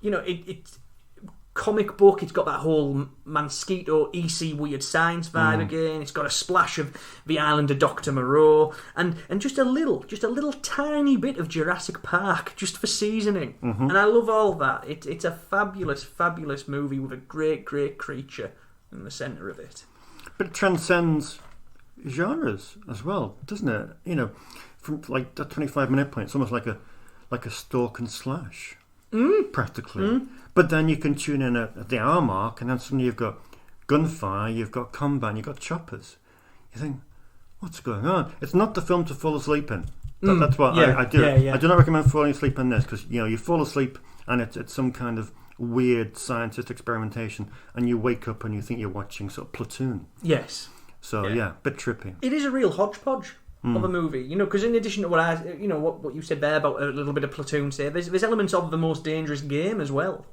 you know, it's comic book. It's got that whole Mosquito, EC weird science vibe again. It's got a splash of the island of Dr. Moreau, and just a little tiny bit of Jurassic Park just for seasoning. And I love all that. It's a fabulous, fabulous movie with a great, great creature in the centre of it. But it transcends genres as well, doesn't it? You know, from like that 25-minute point, it's almost like a stalk and slash, practically. But then you can tune in at the hour mark, and then suddenly you've got gunfire, you've got combat, you've got choppers. You think, what's going on? It's not the film to fall asleep in. That's what I do. I do not recommend falling asleep in this, because, you know, you fall asleep and it's some kind of weird scientist experimentation, and you wake up and you think you're watching sort of Platoon. Yes. So yeah, bit trippy. It is a real hodgepodge of a movie, you know, because in addition to what you said there about a little bit of Platoon, say there's elements of The Most Dangerous Game as well.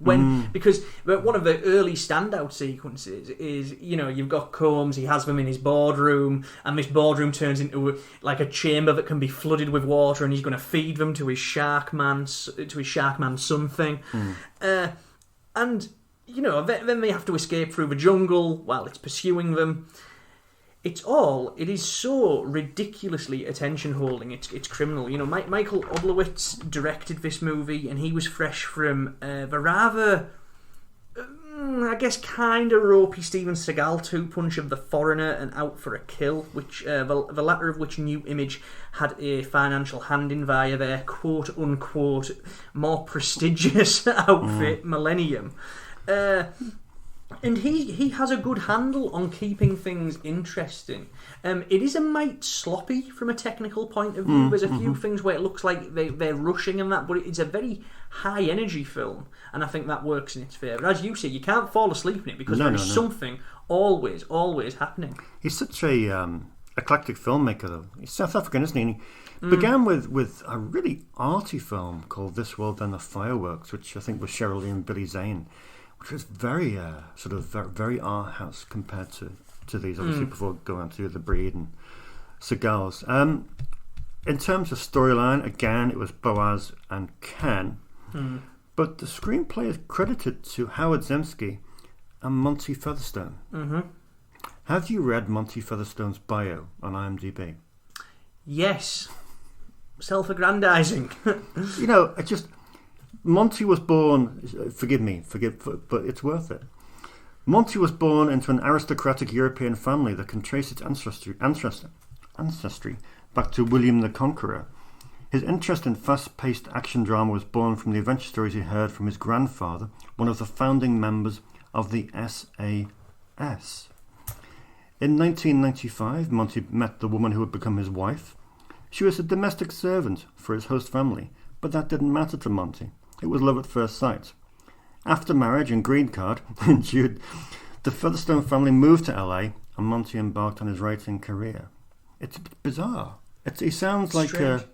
Because one of the early standout sequences is, you know, you've got Combs, he has them in his boardroom, and this boardroom turns into like a chamber that can be flooded with water, and he's going to feed them to his SHARKMan something, and you know, then they have to escape through the jungle while it's pursuing them. It is so ridiculously attention-holding, it's criminal. You know, Michael Oblowitz directed this movie, and he was fresh from the rather, I guess, kind of ropey Steven Seagal two-punch of The Foreigner and Out for a Kill, which the latter of which New Image had a financial hand in via their quote-unquote more prestigious outfit, Millennium. And he has a good handle on keeping things interesting. It is a mite sloppy from a technical point of view. There's a few things where it looks like they're rushing and that, but it's a very high energy film, and I think that works in its favour. As you say, you can't fall asleep in it because there is something always happening. He's such a eclectic filmmaker, though. He's South African, isn't he? And he began with a really arty film called This World Then the Fireworks, which I think was Cheryl Lee and Billy Zane, which was very very art house compared to to these, obviously, before going on to the breed and cigars. In terms of storyline, again, it was Boaz and Ken, but the screenplay is credited to Howard Zemsky and Monty Featherstone. Have you read Monty Featherstone's bio on IMDb? Yes. Self-aggrandizing. You know, Monty was born, but it's worth it. Monty was born into an aristocratic European family that can trace its ancestry back to William the Conqueror. His interest in fast-paced action drama was born from the adventure stories he heard from his grandfather, one of the founding members of the SAS. In 1995, Monty met the woman who would become his wife. She was a domestic servant for his host family, but that didn't matter to Monty. It was love at first sight. After marriage and green card in June, the Featherstone family moved to LA and Monty embarked on his writing career. It's bizarre. He sounds like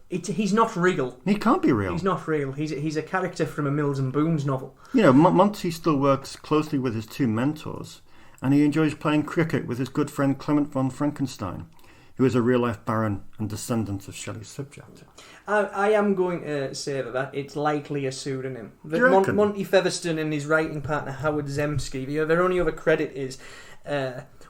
he's not real. He can't be real. He's not real. He's a character from a Mills and Booms novel. You know, Monty still works closely with his two mentors, and he enjoys playing cricket with his good friend Clement von Frankenstein, who is a real-life baron and descendant of Shelley's subject. I am going to say that it's likely a pseudonym. Monty Featherstone and his writing partner Howard Zemsky, their only other credit is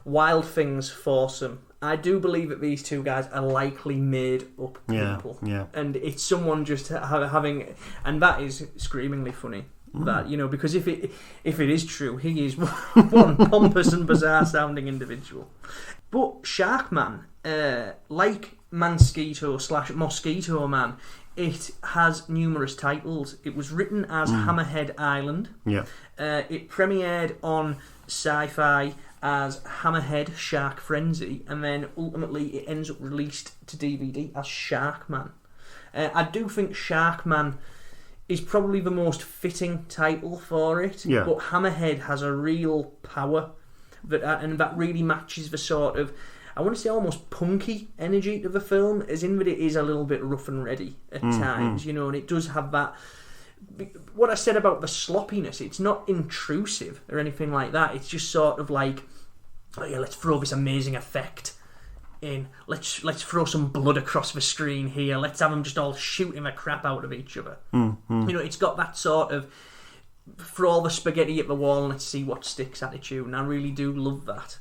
Wild Things Foursome. I do believe that these two guys are likely made up people. Yeah. And it's someone just having... And that is screamingly funny. That, you know, because if it is true, he is one pompous and bizarre sounding individual. But Sharkman, like Mosquito Man, it has numerous titles. It was written as Hammerhead Island. Yeah. It premiered on SyFy as Hammerhead Shark Frenzy, and then ultimately it ends up released to DVD as Sharkman. I do think Sharkman is probably the most fitting title for it, but Hammerhead has a real power that really matches the sort of, I want to say, almost punky energy to the film, as in that it is a little bit rough and ready at times, you know, and it does have that. What I said about the sloppiness, it's not intrusive or anything like that. It's just sort of like, oh yeah, let's throw this amazing effect in. Let's throw some blood across the screen here. Let's have them just all shooting the crap out of each other. You know, it's got that sort of throw all the spaghetti at the wall and let's see what sticks attitude, and I really do love that.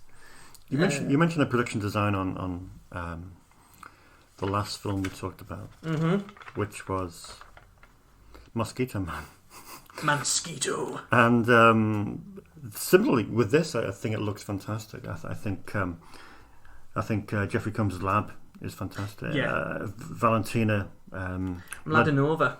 You mentioned the production design on the last film we talked about, which was Mosquito Man. Mosquito. And similarly with this, I think it looks fantastic. I think Jeffrey Combs' lab is fantastic. Yeah. Valentina Mladenova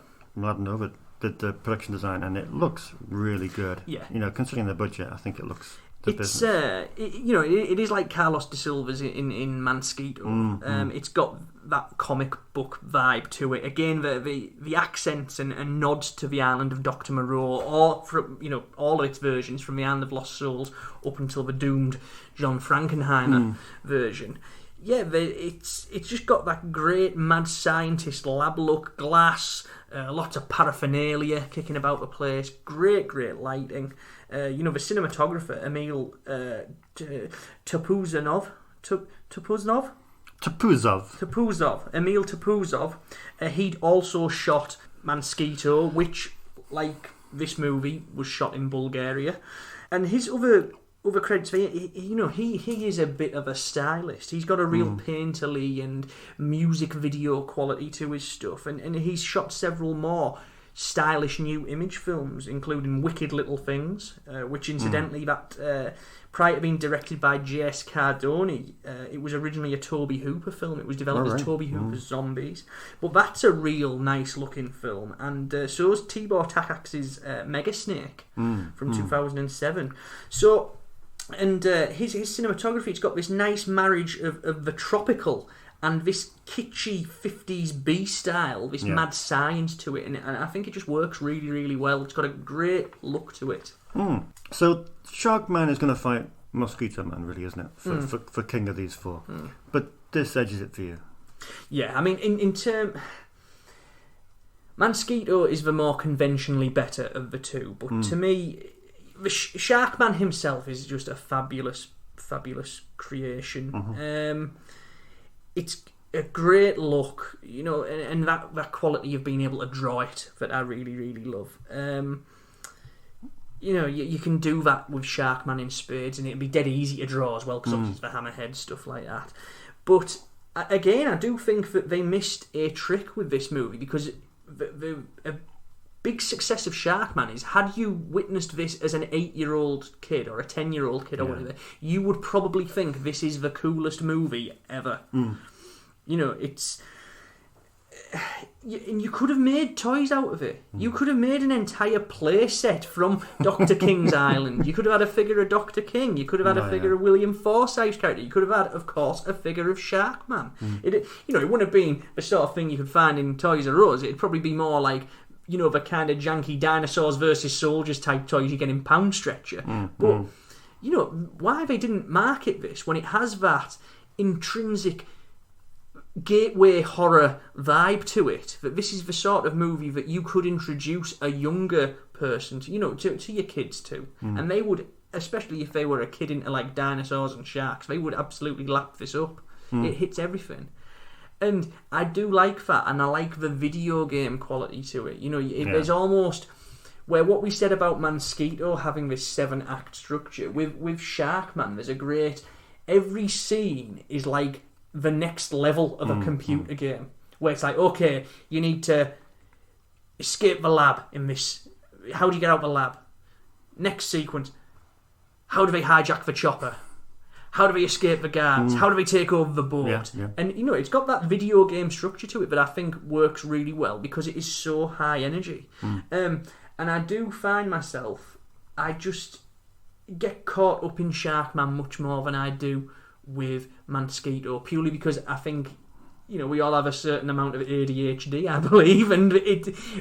did the production design, and it looks really good. Yeah. You know, considering the budget, I think it looks. It's it is like Carlos de Silva's in Mosquito. It's got that comic book vibe to it. Again, the accents and nods to the island of Dr. Moreau, or from, you know, all of its versions from the Island of Lost Souls up until the doomed John Frankenheimer version. Yeah, it's just got that great mad scientist lab look, glass, lots of paraphernalia kicking about the place, great lighting. You know, the cinematographer, Emil Topuzov, Emil Topuzov, he'd also shot Mosquito, which, like this movie, was shot in Bulgaria. And his other credits, he is a bit of a stylist. He's got a real painterly and music video quality to his stuff, and he's shot several more stylish new image films, including Wicked Little Things, which incidentally, that prior to being directed by J.S. Cardone, it was originally a Tobe Hooper film. It was developed as Tobe Hooper's Zombies, but that's a real nice looking film. And so is Tibor Takacs's Mega Snake from 2007. So. And his cinematography, it's got this nice marriage of the tropical and this kitschy 50s B style, this mad science to it, and I think it just works really, really well. It's got a great look to it. So Sharkman is going to fight Mosquito Man, really, isn't it? For king of these four. But this edges it for you. Yeah, I mean, in term... Mosquito is the more conventionally better of the two, but to me... The Sharkman himself is just a fabulous fabulous creation. It's a great look, you know, and that quality of being able to draw it that I really, really love. You know, you can do that with Sharkman in spades, and it'd be dead easy to draw as well, because obviously it's the hammerhead, stuff like that. But again, I do think that they missed a trick with this movie, because a big success of Sharkman is, had you witnessed this as an 8-year-old kid or a 10-year-old kid or whatever, you would probably think this is the coolest movie ever. You know, it's... And you could have made toys out of it. You could have made an entire play set from Dr. King's Island. You could have had a figure of Dr. King. You could have had a figure of William Forsythe's character. You could have had, of course, a figure of Sharkman. It wouldn't have been the sort of thing you could find in Toys R Us. It'd probably be more like, you know, the kind of janky dinosaurs versus soldiers type toys you get in Pound Stretcher. But, you know, why they didn't market this when it has that intrinsic gateway horror vibe to it, that this is the sort of movie that you could introduce a younger person to, you know, to your kids to, and they would, especially if they were a kid into like dinosaurs and sharks, they would absolutely lap this up. It hits everything, and I do like that, and I like the video game quality to it. You know, there's almost where what we said about Mosquito having this 7-act structure, with Sharkman, there's a great, every scene is like the next level of a computer game, where it's like, okay, you need to escape the lab in this. How do you get out the lab? Next sequence, how do they hijack the chopper? How do they escape the guards? How do they take over the boat? And, you know, it's got that video game structure to it that I think works really well, because it is so high energy. And I do find myself, I just get caught up in Sharkman much more than I do with Mosquito, purely because I think, you know, we all have a certain amount of ADHD, I believe, and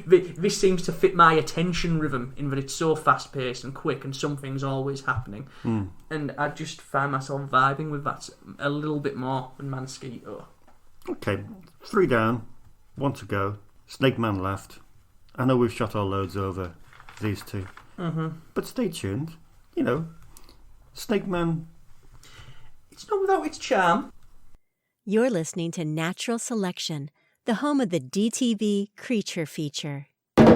this seems to fit my attention rhythm in that it's so fast paced and quick, and something's always happening, and I just find myself vibing with that a little bit more than Mosquito. Okay, 3 down, 1 to go. Snake Man left. I know we've shot our loads over these two, but stay tuned. You know, Snake Man, it's not without its charm. You're listening to Natural Selection, the home of the DTV Creature Feature. Dr.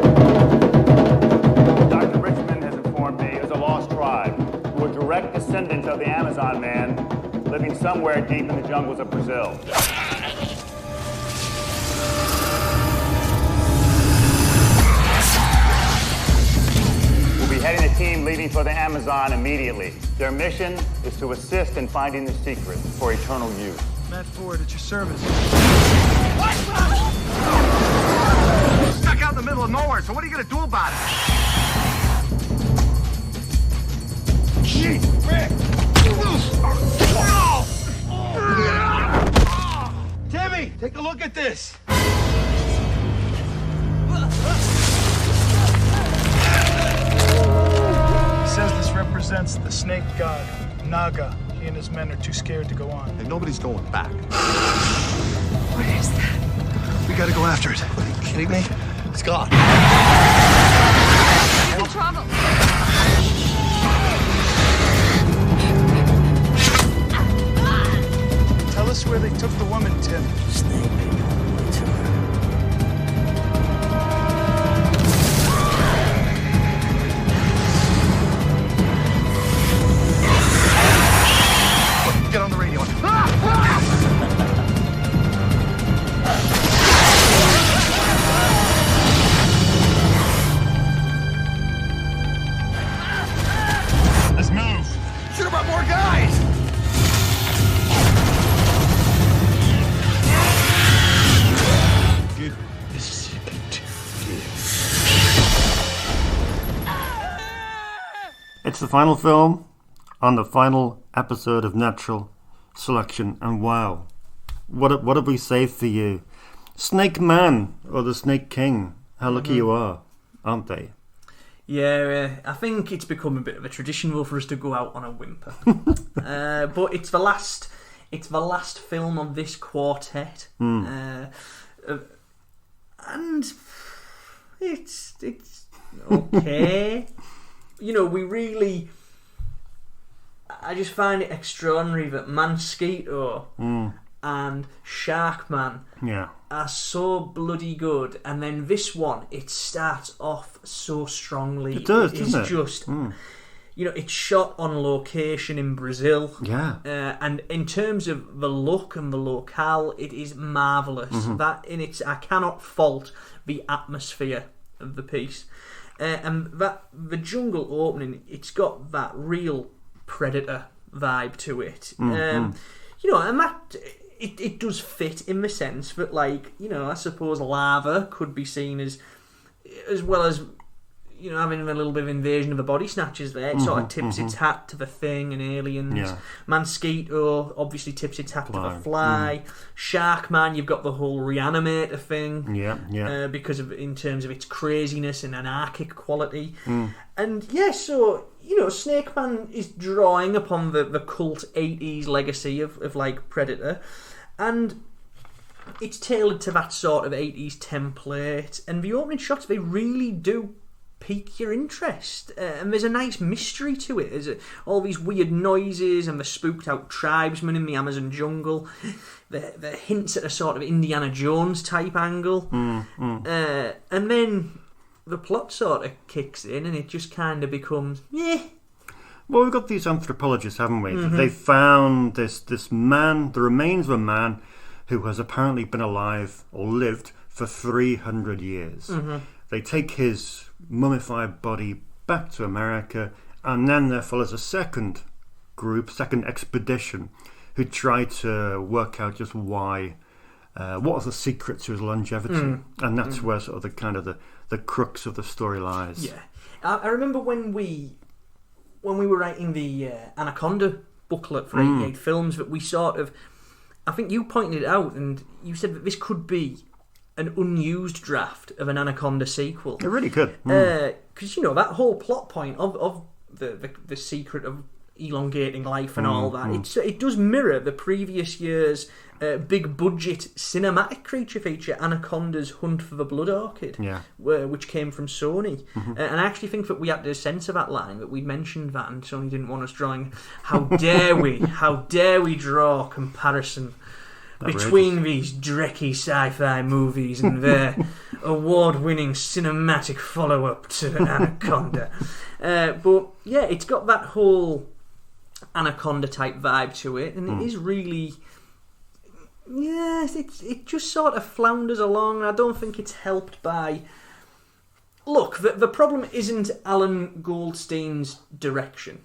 Richmond has informed me there's a lost tribe who are direct descendants of the Amazon man living somewhere deep in the jungles of Brazil. We'll be heading a team leaving for the Amazon immediately. Their mission is to assist in finding the secret for eternal use. Matt Ford, at your service. Stuck out in the middle of nowhere, so what are you going to do about it? Jeez, Rick! Timmy, take a look at this. He says this represents the snake god, Naga. He and his men are too scared to go on. And nobody's going back. What is that? We gotta go after it. Are you kidding me? It's gone. He's in trouble. Tell us where they took the woman, Tim. Snake people only took her. Get on the radio. Let's move. Shoot about more guys. You deceived. it's the final film on the final episode of Natural Selection, and wow, what did we save for you? Snake Man, or the Snake King, how lucky you are, aren't they? Yeah, I think it's become a bit of a tradition for us to go out on a whimper. But it's the last film of this quartet, and it's okay. You know, we really, I just find it extraordinary that Mosquito and SHARKMAN are so bloody good, and then this one, it starts off so strongly. It does, doesn't it? It's just, you know, it's shot on location in Brazil. And in terms of the look and the locale, it is marvellous. That in its, I cannot fault the atmosphere of the piece. And that the jungle opening, it's got that real Predator vibe to it. You know, and that it does fit in the sense that, like, you know, I suppose Larva could be seen as well as, you know, having a little bit of invasion of the body snatchers there. It sort of tips its hat to the Thing and Aliens. Mosquito obviously tips its hat to the Fly. SHARKMAN, you've got the whole Reanimator thing. Because of, in terms of its craziness and anarchic quality. And so, you know, Snakeman is drawing upon the cult 80s legacy of like Predator, and it's tailored to that sort of 80s template, and the opening shots, they really do pique your interest, and there's a nice mystery to it. There's all these weird noises and the spooked out tribesmen in the Amazon jungle, the hints at a sort of Indiana Jones type angle, and then the plot sort of kicks in and it just kind of becomes Well, we've got these anthropologists, haven't we? They found this man, the remains of a man who has apparently been alive or lived for 300 years. They take his mummified body back to America, and then there follows a second expedition, who try to work out just why, what was the secret to his longevity, and that's where sort of the kind of the crux of the story lies. I remember when we were writing the Anaconda booklet for 88 Films, that we sort of, I think you pointed it out, and you said that this could be an unused draft of an Anaconda sequel. It really could. Because, you know, that whole plot point of the secret of elongating life and all that, it does mirror the previous year's big budget cinematic creature feature, Anaconda's Hunt for the Blood Orchid, which came from Sony. And I actually think that we had to censor that line, that we'd mentioned that, and Sony didn't want us drawing. How dare we draw comparison between these drecky sci-fi movies and their award-winning cinematic follow-up to Anaconda. But yeah, it's got that whole Anaconda type vibe to it, and it is really, it just sort of flounders along, and I don't think it's helped by. Look, the problem isn't Alan Goldstein's direction.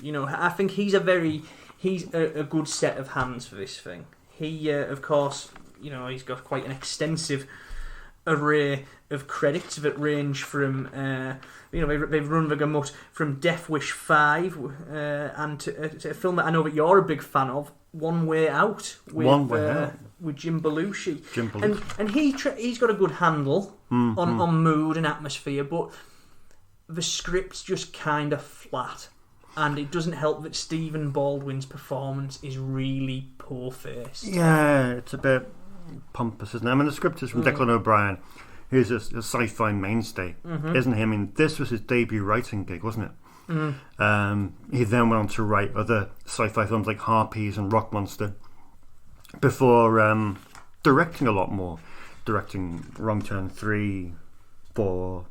You know, I think he's a good set of hands for this thing. He, of course, you know, he's got quite an extensive array of credits that range from, you know, they've run the gamut from Death Wish 5 and to a film that I know that you're a big fan of, One Way Out, with Jim Belushi. And he's got a good handle on mood and atmosphere, but the script's just kind of flat. And it doesn't help that Stephen Baldwin's performance is really poor-faced. Yeah, it's a bit pompous, isn't it? I mean, the script is from Declan O'Brien, who's a sci-fi mainstay, isn't he? I mean, this was his debut writing gig, wasn't it? He then went on to write other sci-fi films like Harpies and Rock Monster, before directing a lot more. Directing Wrong Turn 3, 4...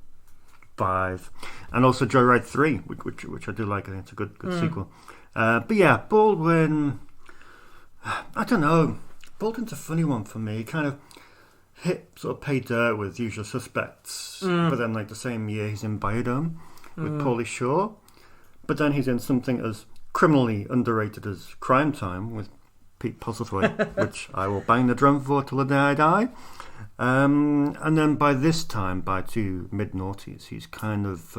5, and also Joyride 3, which I do like. I think it's a good sequel. But yeah, Baldwin, I don't know. Baldwin's a funny one for me. He kind of hit pay dirt with Usual Suspects, but then like the same year he's in Biodome with Pauly Shore, but then he's in something as criminally underrated as Crime Time with Pete Postlethwaite, which I will bang the drum for till the day I die. And then by this time, by two mid-noughties, he's kind of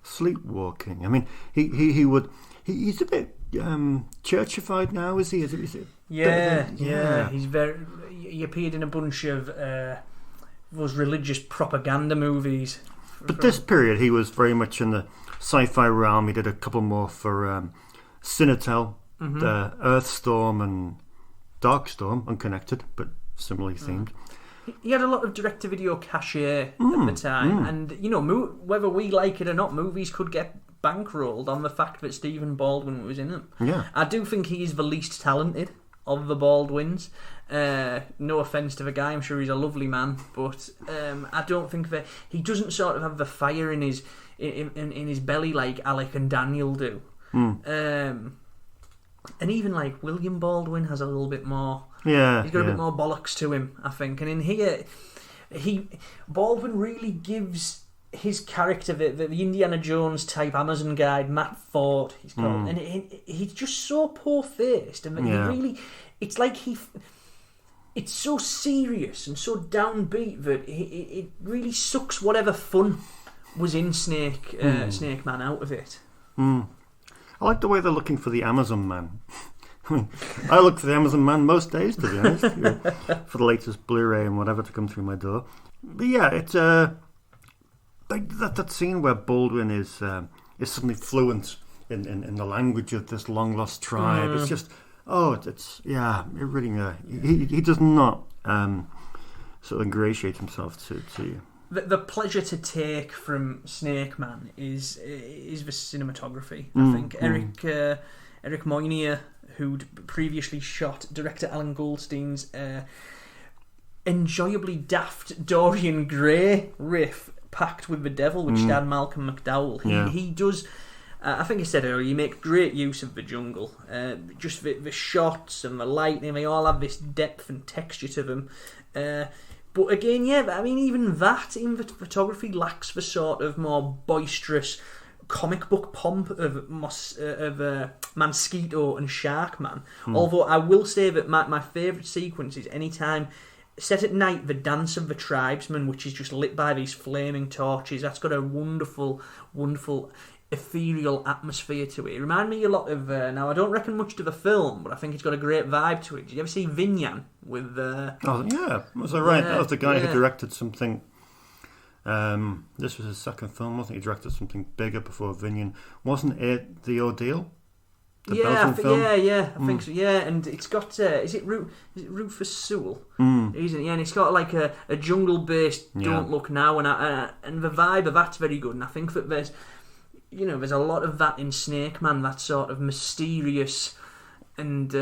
sleepwalking. I mean, he's a bit churchified now, is he? Is it? Yeah. He appeared in a bunch of those religious propaganda movies. But this period, he was very much in the sci-fi realm. He did a couple more for Cinetel, the Earthstorm and Darkstorm, unconnected, but similarly themed. He had a lot of direct-to-video cachet at the time, and you know, whether we like it or not, movies could get bankrolled on the fact that Stephen Baldwin was in them. Yeah. I do think he is the least talented of the Baldwins. No offence to the guy, I'm sure he's a lovely man, but I don't think that he doesn't sort of have the fire in his belly like Alec and Daniel do. And even like William Baldwin has a little bit more. Yeah, he's got a bit more bollocks to him, I think. And in here, Baldwin really gives his character the Indiana Jones type Amazon guide, Matt Ford, he's called, and he's just so poor-faced, and he really, it's like it's so serious and so downbeat that it really sucks whatever fun was in Snake Man out of it. I like the way they're looking for the Amazon Man. I mean, I look for the Amazon Man most days, to be honest, for the latest Blu-ray and whatever to come through my door. But yeah, it's that scene where Baldwin is suddenly fluent in the language of this long lost tribe. It's just it really he does not sort of ingratiate himself to you. The pleasure to take from Snake Man is the cinematography. I think Eric Moynier, who'd previously shot director Alan Goldstein's enjoyably daft Dorian Gray riff Packed with the Devil, which starred Malcolm McDowell. He does, I think I said earlier, he makes great use of the jungle. Just the shots and the lighting, they all have this depth and texture to them. But again, even that in the photography lacks the sort of more boisterous comic book pomp of Mosquito and SHARKMAN. Although I will say that my favourite sequence is anytime set at night, the dance of the tribesmen, which is just lit by these flaming torches. That's got a wonderful, wonderful ethereal atmosphere to it. It reminded me a lot of now I don't reckon much to the film, but I think it's got a great vibe to it. Did you ever see Vinyan with oh yeah, was that right? That was the guy who directed something. This was his second film, wasn't he? He directed something bigger before Vinyan. Wasn't it The Ordeal? The Belgian film? I think so. Yeah, and it's got is it Rufus Sewell? Isn't it? Yeah, and it's got like a jungle-based Don't Look Now, and the vibe of that's very good. And I think that there's a lot of that in Snake Man, that sort of mysterious and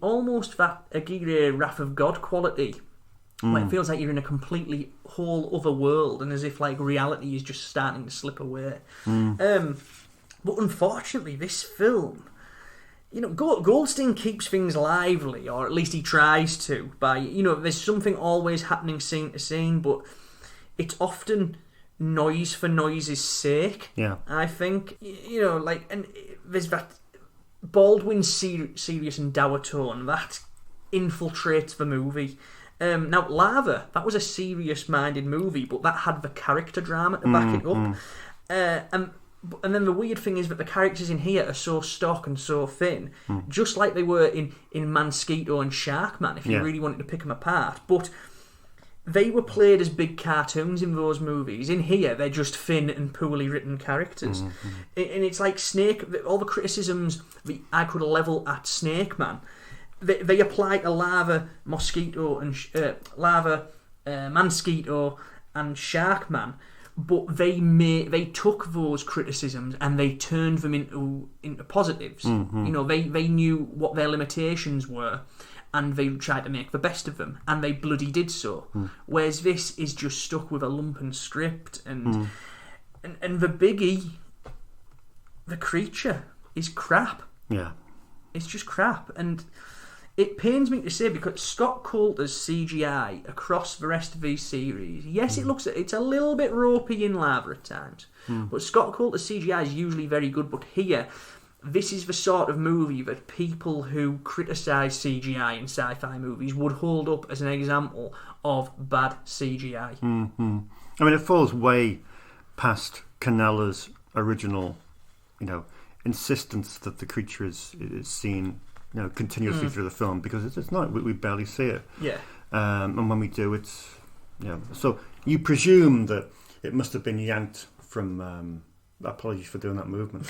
almost that Aguirre Wrath of God quality. Where it feels like you're in a completely whole other world, and as if like reality is just starting to slip away. But unfortunately, this film, Goldstein keeps things lively, or at least he tries to, by, there's something always happening scene to scene, but it's often noise for noise's sake. Yeah. I think, and there's that Baldwin serious and dour tone that infiltrates the movie. Now, Larva, that was a serious-minded movie, but that had the character drama to back it up. And then the weird thing is that the characters in here are so stock and so thin, just like they were in Mosquito and SHARKMAN, if you really wanted to pick them apart. But they were played as big cartoons in those movies. In here, they're just thin and poorly written characters. And it's like all the criticisms that I could level at Snake Man, they apply to Larva, Mosquito, and Mosquito and SHARKMAN. But they took those criticisms and they turned them into positives. They knew what their limitations were, and they tried to make the best of them, and they bloody did so. Whereas this is just stuck with a lumpen script, and the biggie, the creature, is crap. Yeah, it's just crap, and it pains me to say, because Scott Coulter's CGI across the rest of these series, yes, it's a little bit ropey in Larva at times, but Scott Coulter's CGI is usually very good. But here, this is the sort of movie that people who criticise CGI in sci-fi movies would hold up as an example of bad CGI. I mean, it falls way past Canella's original, insistence that the creature is seen continuously through the film, because it's not, we barely see it. Yeah. And when we do, it's so you presume that it must have been yanked from apologies for doing that movement.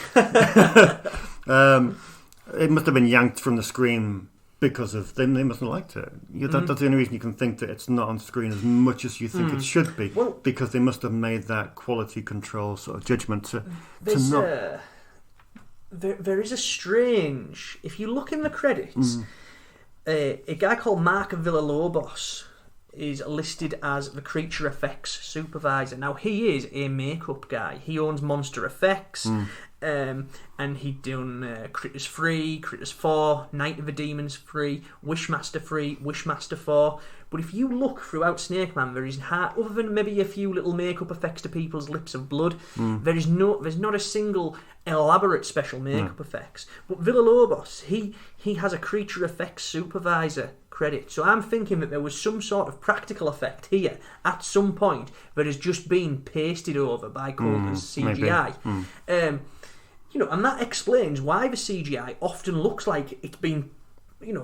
It must have been yanked from the screen because of they mustn't have liked it. That's the only reason you can think that it's not on screen as much as you think it should be. Well, because they must have made that quality control sort of judgment to not. There is a strange. If you look in the credits, a guy called Mark Villalobos is listed as the creature effects supervisor. Now, he is a makeup guy. He owns Monster Effects, and he'd done Critters 3, Critters 4, Night of the Demons 3, Wishmaster 3, Wishmaster 4. But if you look throughout Snakeman, there is other than maybe a few little makeup effects to people's lips of blood, there's not a single elaborate special makeup effects. But Villalobos, he has a creature effects supervisor credit. So I'm thinking that there was some sort of practical effect here at some point that has just been pasted over by Coulter's CGI. And that explains why the CGI often looks like it's been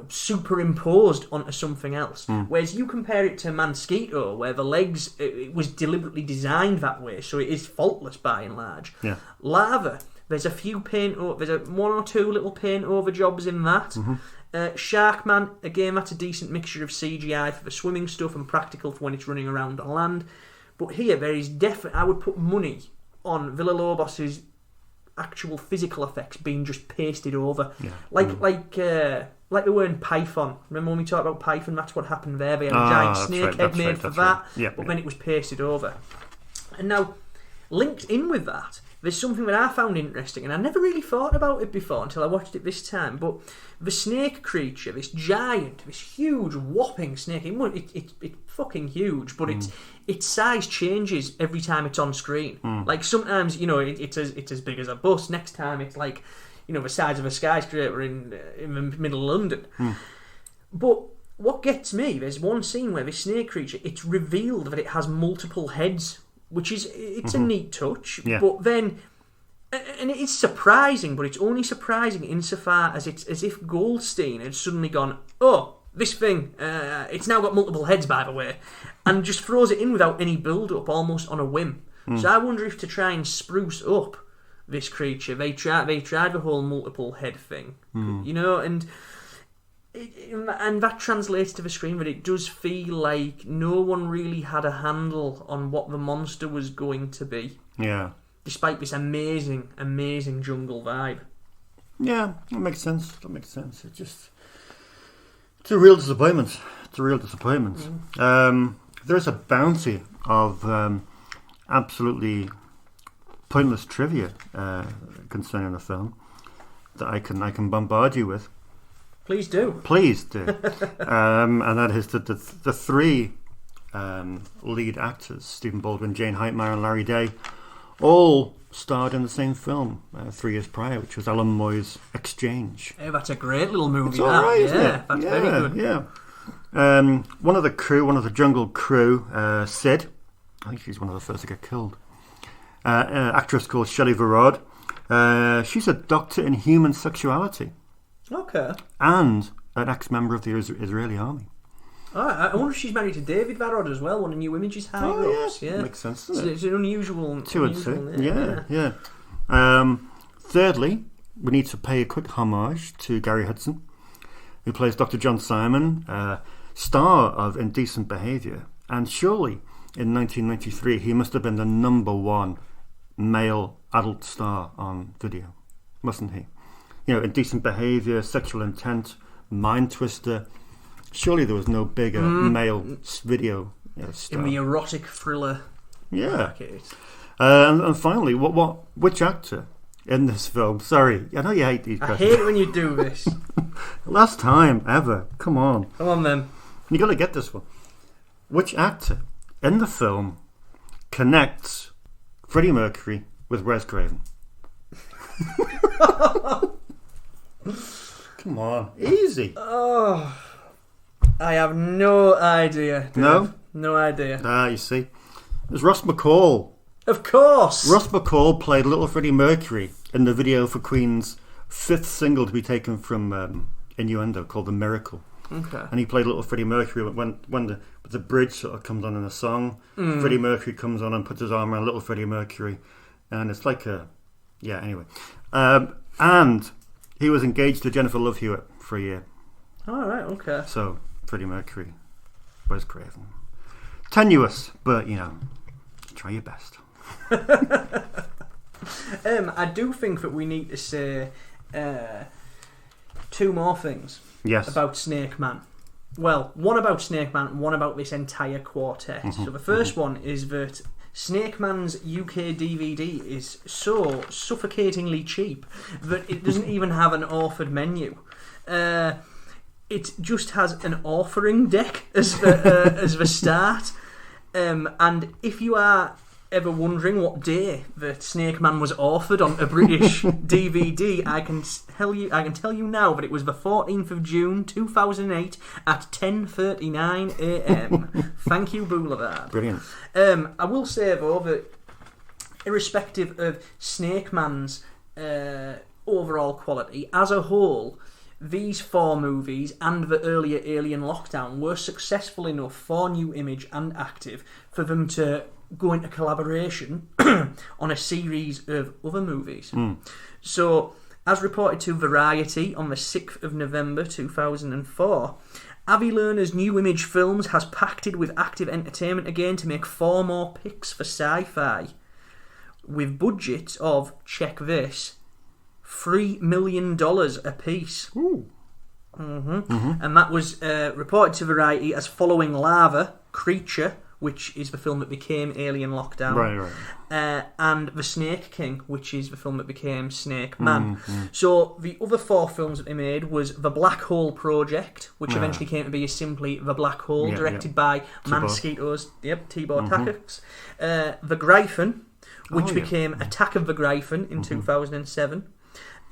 superimposed onto something else. Whereas you compare it to Mosquito, where the legs, it was deliberately designed that way, so it is faultless by and large. Larva, there's one or two little paint over jobs in that. SHARKMAN, again, that's a decent mixture of CGI for the swimming stuff and practical for when it's running around on land. But here, there is definitely, I would put money on Villalobos's actual physical effects being just pasted over. Like they were in Python. Remember when we talked about Python? That's what happened there. They had a giant snake head made for that, but then it was pasted over. And now, linked in with that, there's something that I found interesting, and I never really thought about it before until I watched it this time. But the snake creature, this giant, this huge whopping snake, it's fucking huge, but its size changes every time it's on screen. Like sometimes, it's as big as a bus. Next time, it's like, the size of a skyscraper in the middle of London. But what gets me, there's one scene where this snake creature, it's revealed that it has multiple heads, which is a neat touch. But then, and it is surprising, but it's only surprising insofar as it's as if Goldstein had suddenly gone, oh, this thing, it's now got multiple heads, by the way, and just throws it in without any build-up, almost on a whim. So I wonder if to try and spruce up this creature, they tried the whole multiple head thing, and that translates to the screen, but it does feel like no one really had a handle on what the monster was going to be. Despite this amazing, amazing jungle vibe. Yeah, that makes sense. It's a real disappointment. There is a bounty of absolutely pointless trivia concerning the film that I can bombard you with. Please do. And that is that the three lead actors, Stephen Baldwin, Jane Heitmeyer and Larry Day, all starred in the same film 3 years prior, which was Alan Moy's Exchange. Hey, that's a great little movie. It's all right, isn't it? That's very good. One of the jungle crew, Sid, I think she's one of the first to get killed. Actress called Shelley Verrod. She's a doctor in human sexuality. Okay. And an ex-member of the Israeli army. I wonder if she's married to David Varrod as well, one of New Image's high-ups. Yeah. Makes sense, doesn't it? It's an unusual... Two and two. Yeah. Thirdly, we need to pay a quick homage to Gary Hudson, who plays Dr. John Simon, star of Indecent Behaviour. And surely, in 1993, he must have been the #1 male adult star on video, mustn't he? Indecent Behaviour, Sexual Intent, Mind Twister. Surely there was no bigger male video star. In the erotic thriller market. And finally, which actor in this film? Sorry, I know you hate these questions. I hate it when you do this. Last time ever. Come on then. You got to get this one. Which actor in the film connects Freddie Mercury with Wes Craven? Come on, easy. Oh, I have no idea. No idea. You see, there's Ross McCall. Of course. Ross McCall played little Freddie Mercury in the video for Queen's 5th single to be taken from Innuendo called The Miracle. Okay. And he played little Freddie Mercury when the bridge sort of comes on in a song. Freddie Mercury comes on and puts his arm around little Freddie Mercury, and it's like anyway. And he was engaged to Jennifer Love Hewitt for a year. All right, okay. So, Freddie Mercury, Wes Craven. Tenuous, but, try your best. I do think that we need to say two more things about Snake Man. Well, one about Snake Man and one about this entire quartet. So the first one is that Snake Man's UK DVD is so suffocatingly cheap that it doesn't even have an authored menu. It just has an authoring deck as the start. And if you are ever wondering what day that Snake Man was authored on a British DVD, I can tell you now that it was the 14th of June 2008 at 10:39 a.m. Thank you, Boulevard. Brilliant. I will say though that irrespective of Snake Man's overall quality as a whole, these 4 movies and the earlier Alien Lockdown were successful enough for New Image and Active for them to go into collaboration on a series of other movies. So, as reported to Variety on the 6th of November 2004, Avi Lerner's New Image Films has pacted with Active Entertainment again to make 4 more picks for Sci-Fi, with budgets of, check this, $3 million a piece. Ooh. And that was reported to Variety as following Larva, Creature, which is the film that became Alien Lockdown, right. And The Snake King, which is the film that became Snake Man. So the other 4 films that they made was The Black Hole Project, which eventually came to be as simply The Black Hole, directed by Mosquito's Tibor Takacs. The Gryphon, which became Attack of the Gryphon in 2007.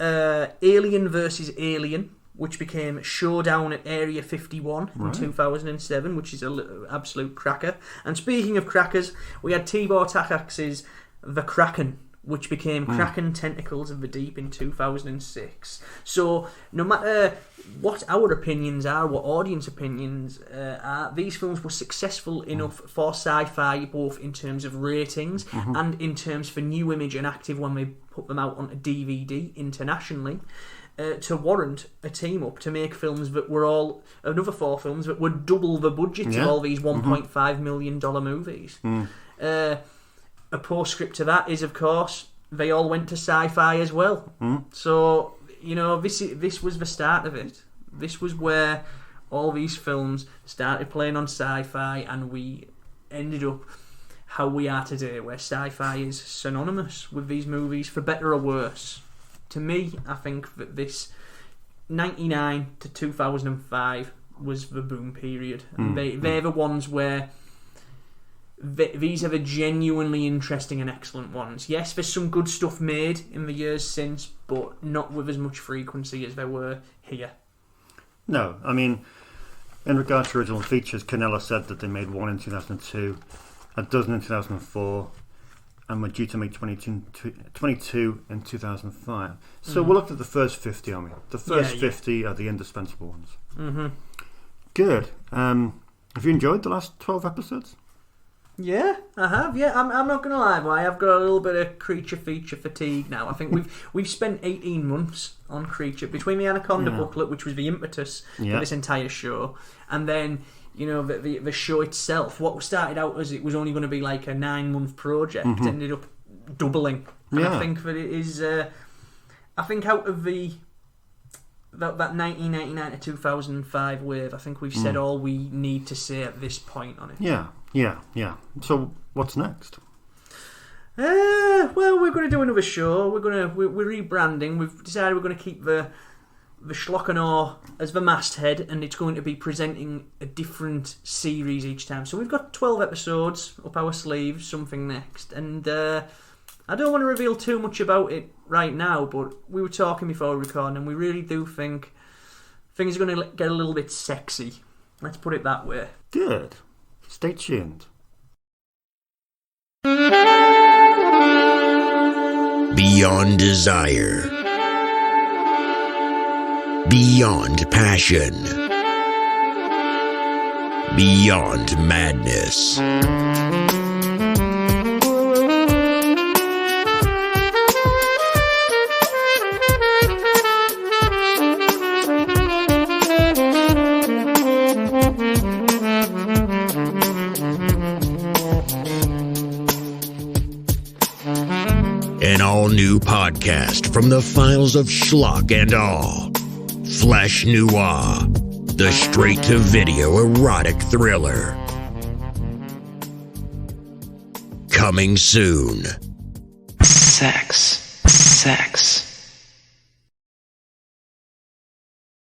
Alien vs. Alien, which became Showdown at Area 51 in 2007, which is an absolute cracker. And speaking of crackers, we had Tibor Takacs's The Kraken, which became Kraken Tentacles of the Deep in 2006. So no matter what our opinions are, what audience opinions are, these films were successful enough for Sci-Fi, both in terms of ratings and in terms for New Image and Active when they put them out on a DVD internationally, to warrant a team up to make films that were all another 4 films that would double the budget of all these $1.5 million movies. A postscript to that is, of course, they all went to Sci-Fi as well. So this was the start of it. This was where all these films started playing on Sci-Fi, and we ended up how we are today, where Sci-Fi is synonymous with these movies, for better or worse. To me, I think that this 99 to 2005 was the boom period. And they're the ones where these are the genuinely interesting and excellent ones. Yes, there's some good stuff made in the years since, but not with as much frequency as there were here. No, I mean, in regard to original features, Canella said that they made 1 in 2002, a dozen in 2004, and were due to make 22 in 2005. So we'll look at the first 50, aren't we? The first 50 are the indispensable ones. Good. Have you enjoyed the last 12 episodes? Yeah, I have. Yeah, I'm not going to lie, boy. I've got a little bit of creature feature fatigue now. I think we've spent 18 months on Creature, between the Anaconda booklet, which was the impetus for this entire show, and then the show itself. What started out as it was only going to be like a 9-month project ended up doubling. And I think that it is. I think out of that 1999 to 2005 wave, I think we've said all we need to say at this point on it. Yeah. So what's next? Well, we're going to do another show. We're rebranding. We've decided we're going to keep the Schlock and Awe as the masthead, and it's going to be presenting a different series each time. So we've got 12 episodes up our sleeves, something next, and I don't want to reveal too much about it right now, but we were talking before recording, and we really do think things are going to get a little bit sexy. Let's put it that way. Good. Stay tuned. Beyond desire. Beyond passion. Beyond madness. new podcast from the files of Schlock and Awe. Flesh Noir, the straight-to-video erotic thriller. Coming soon. Sex.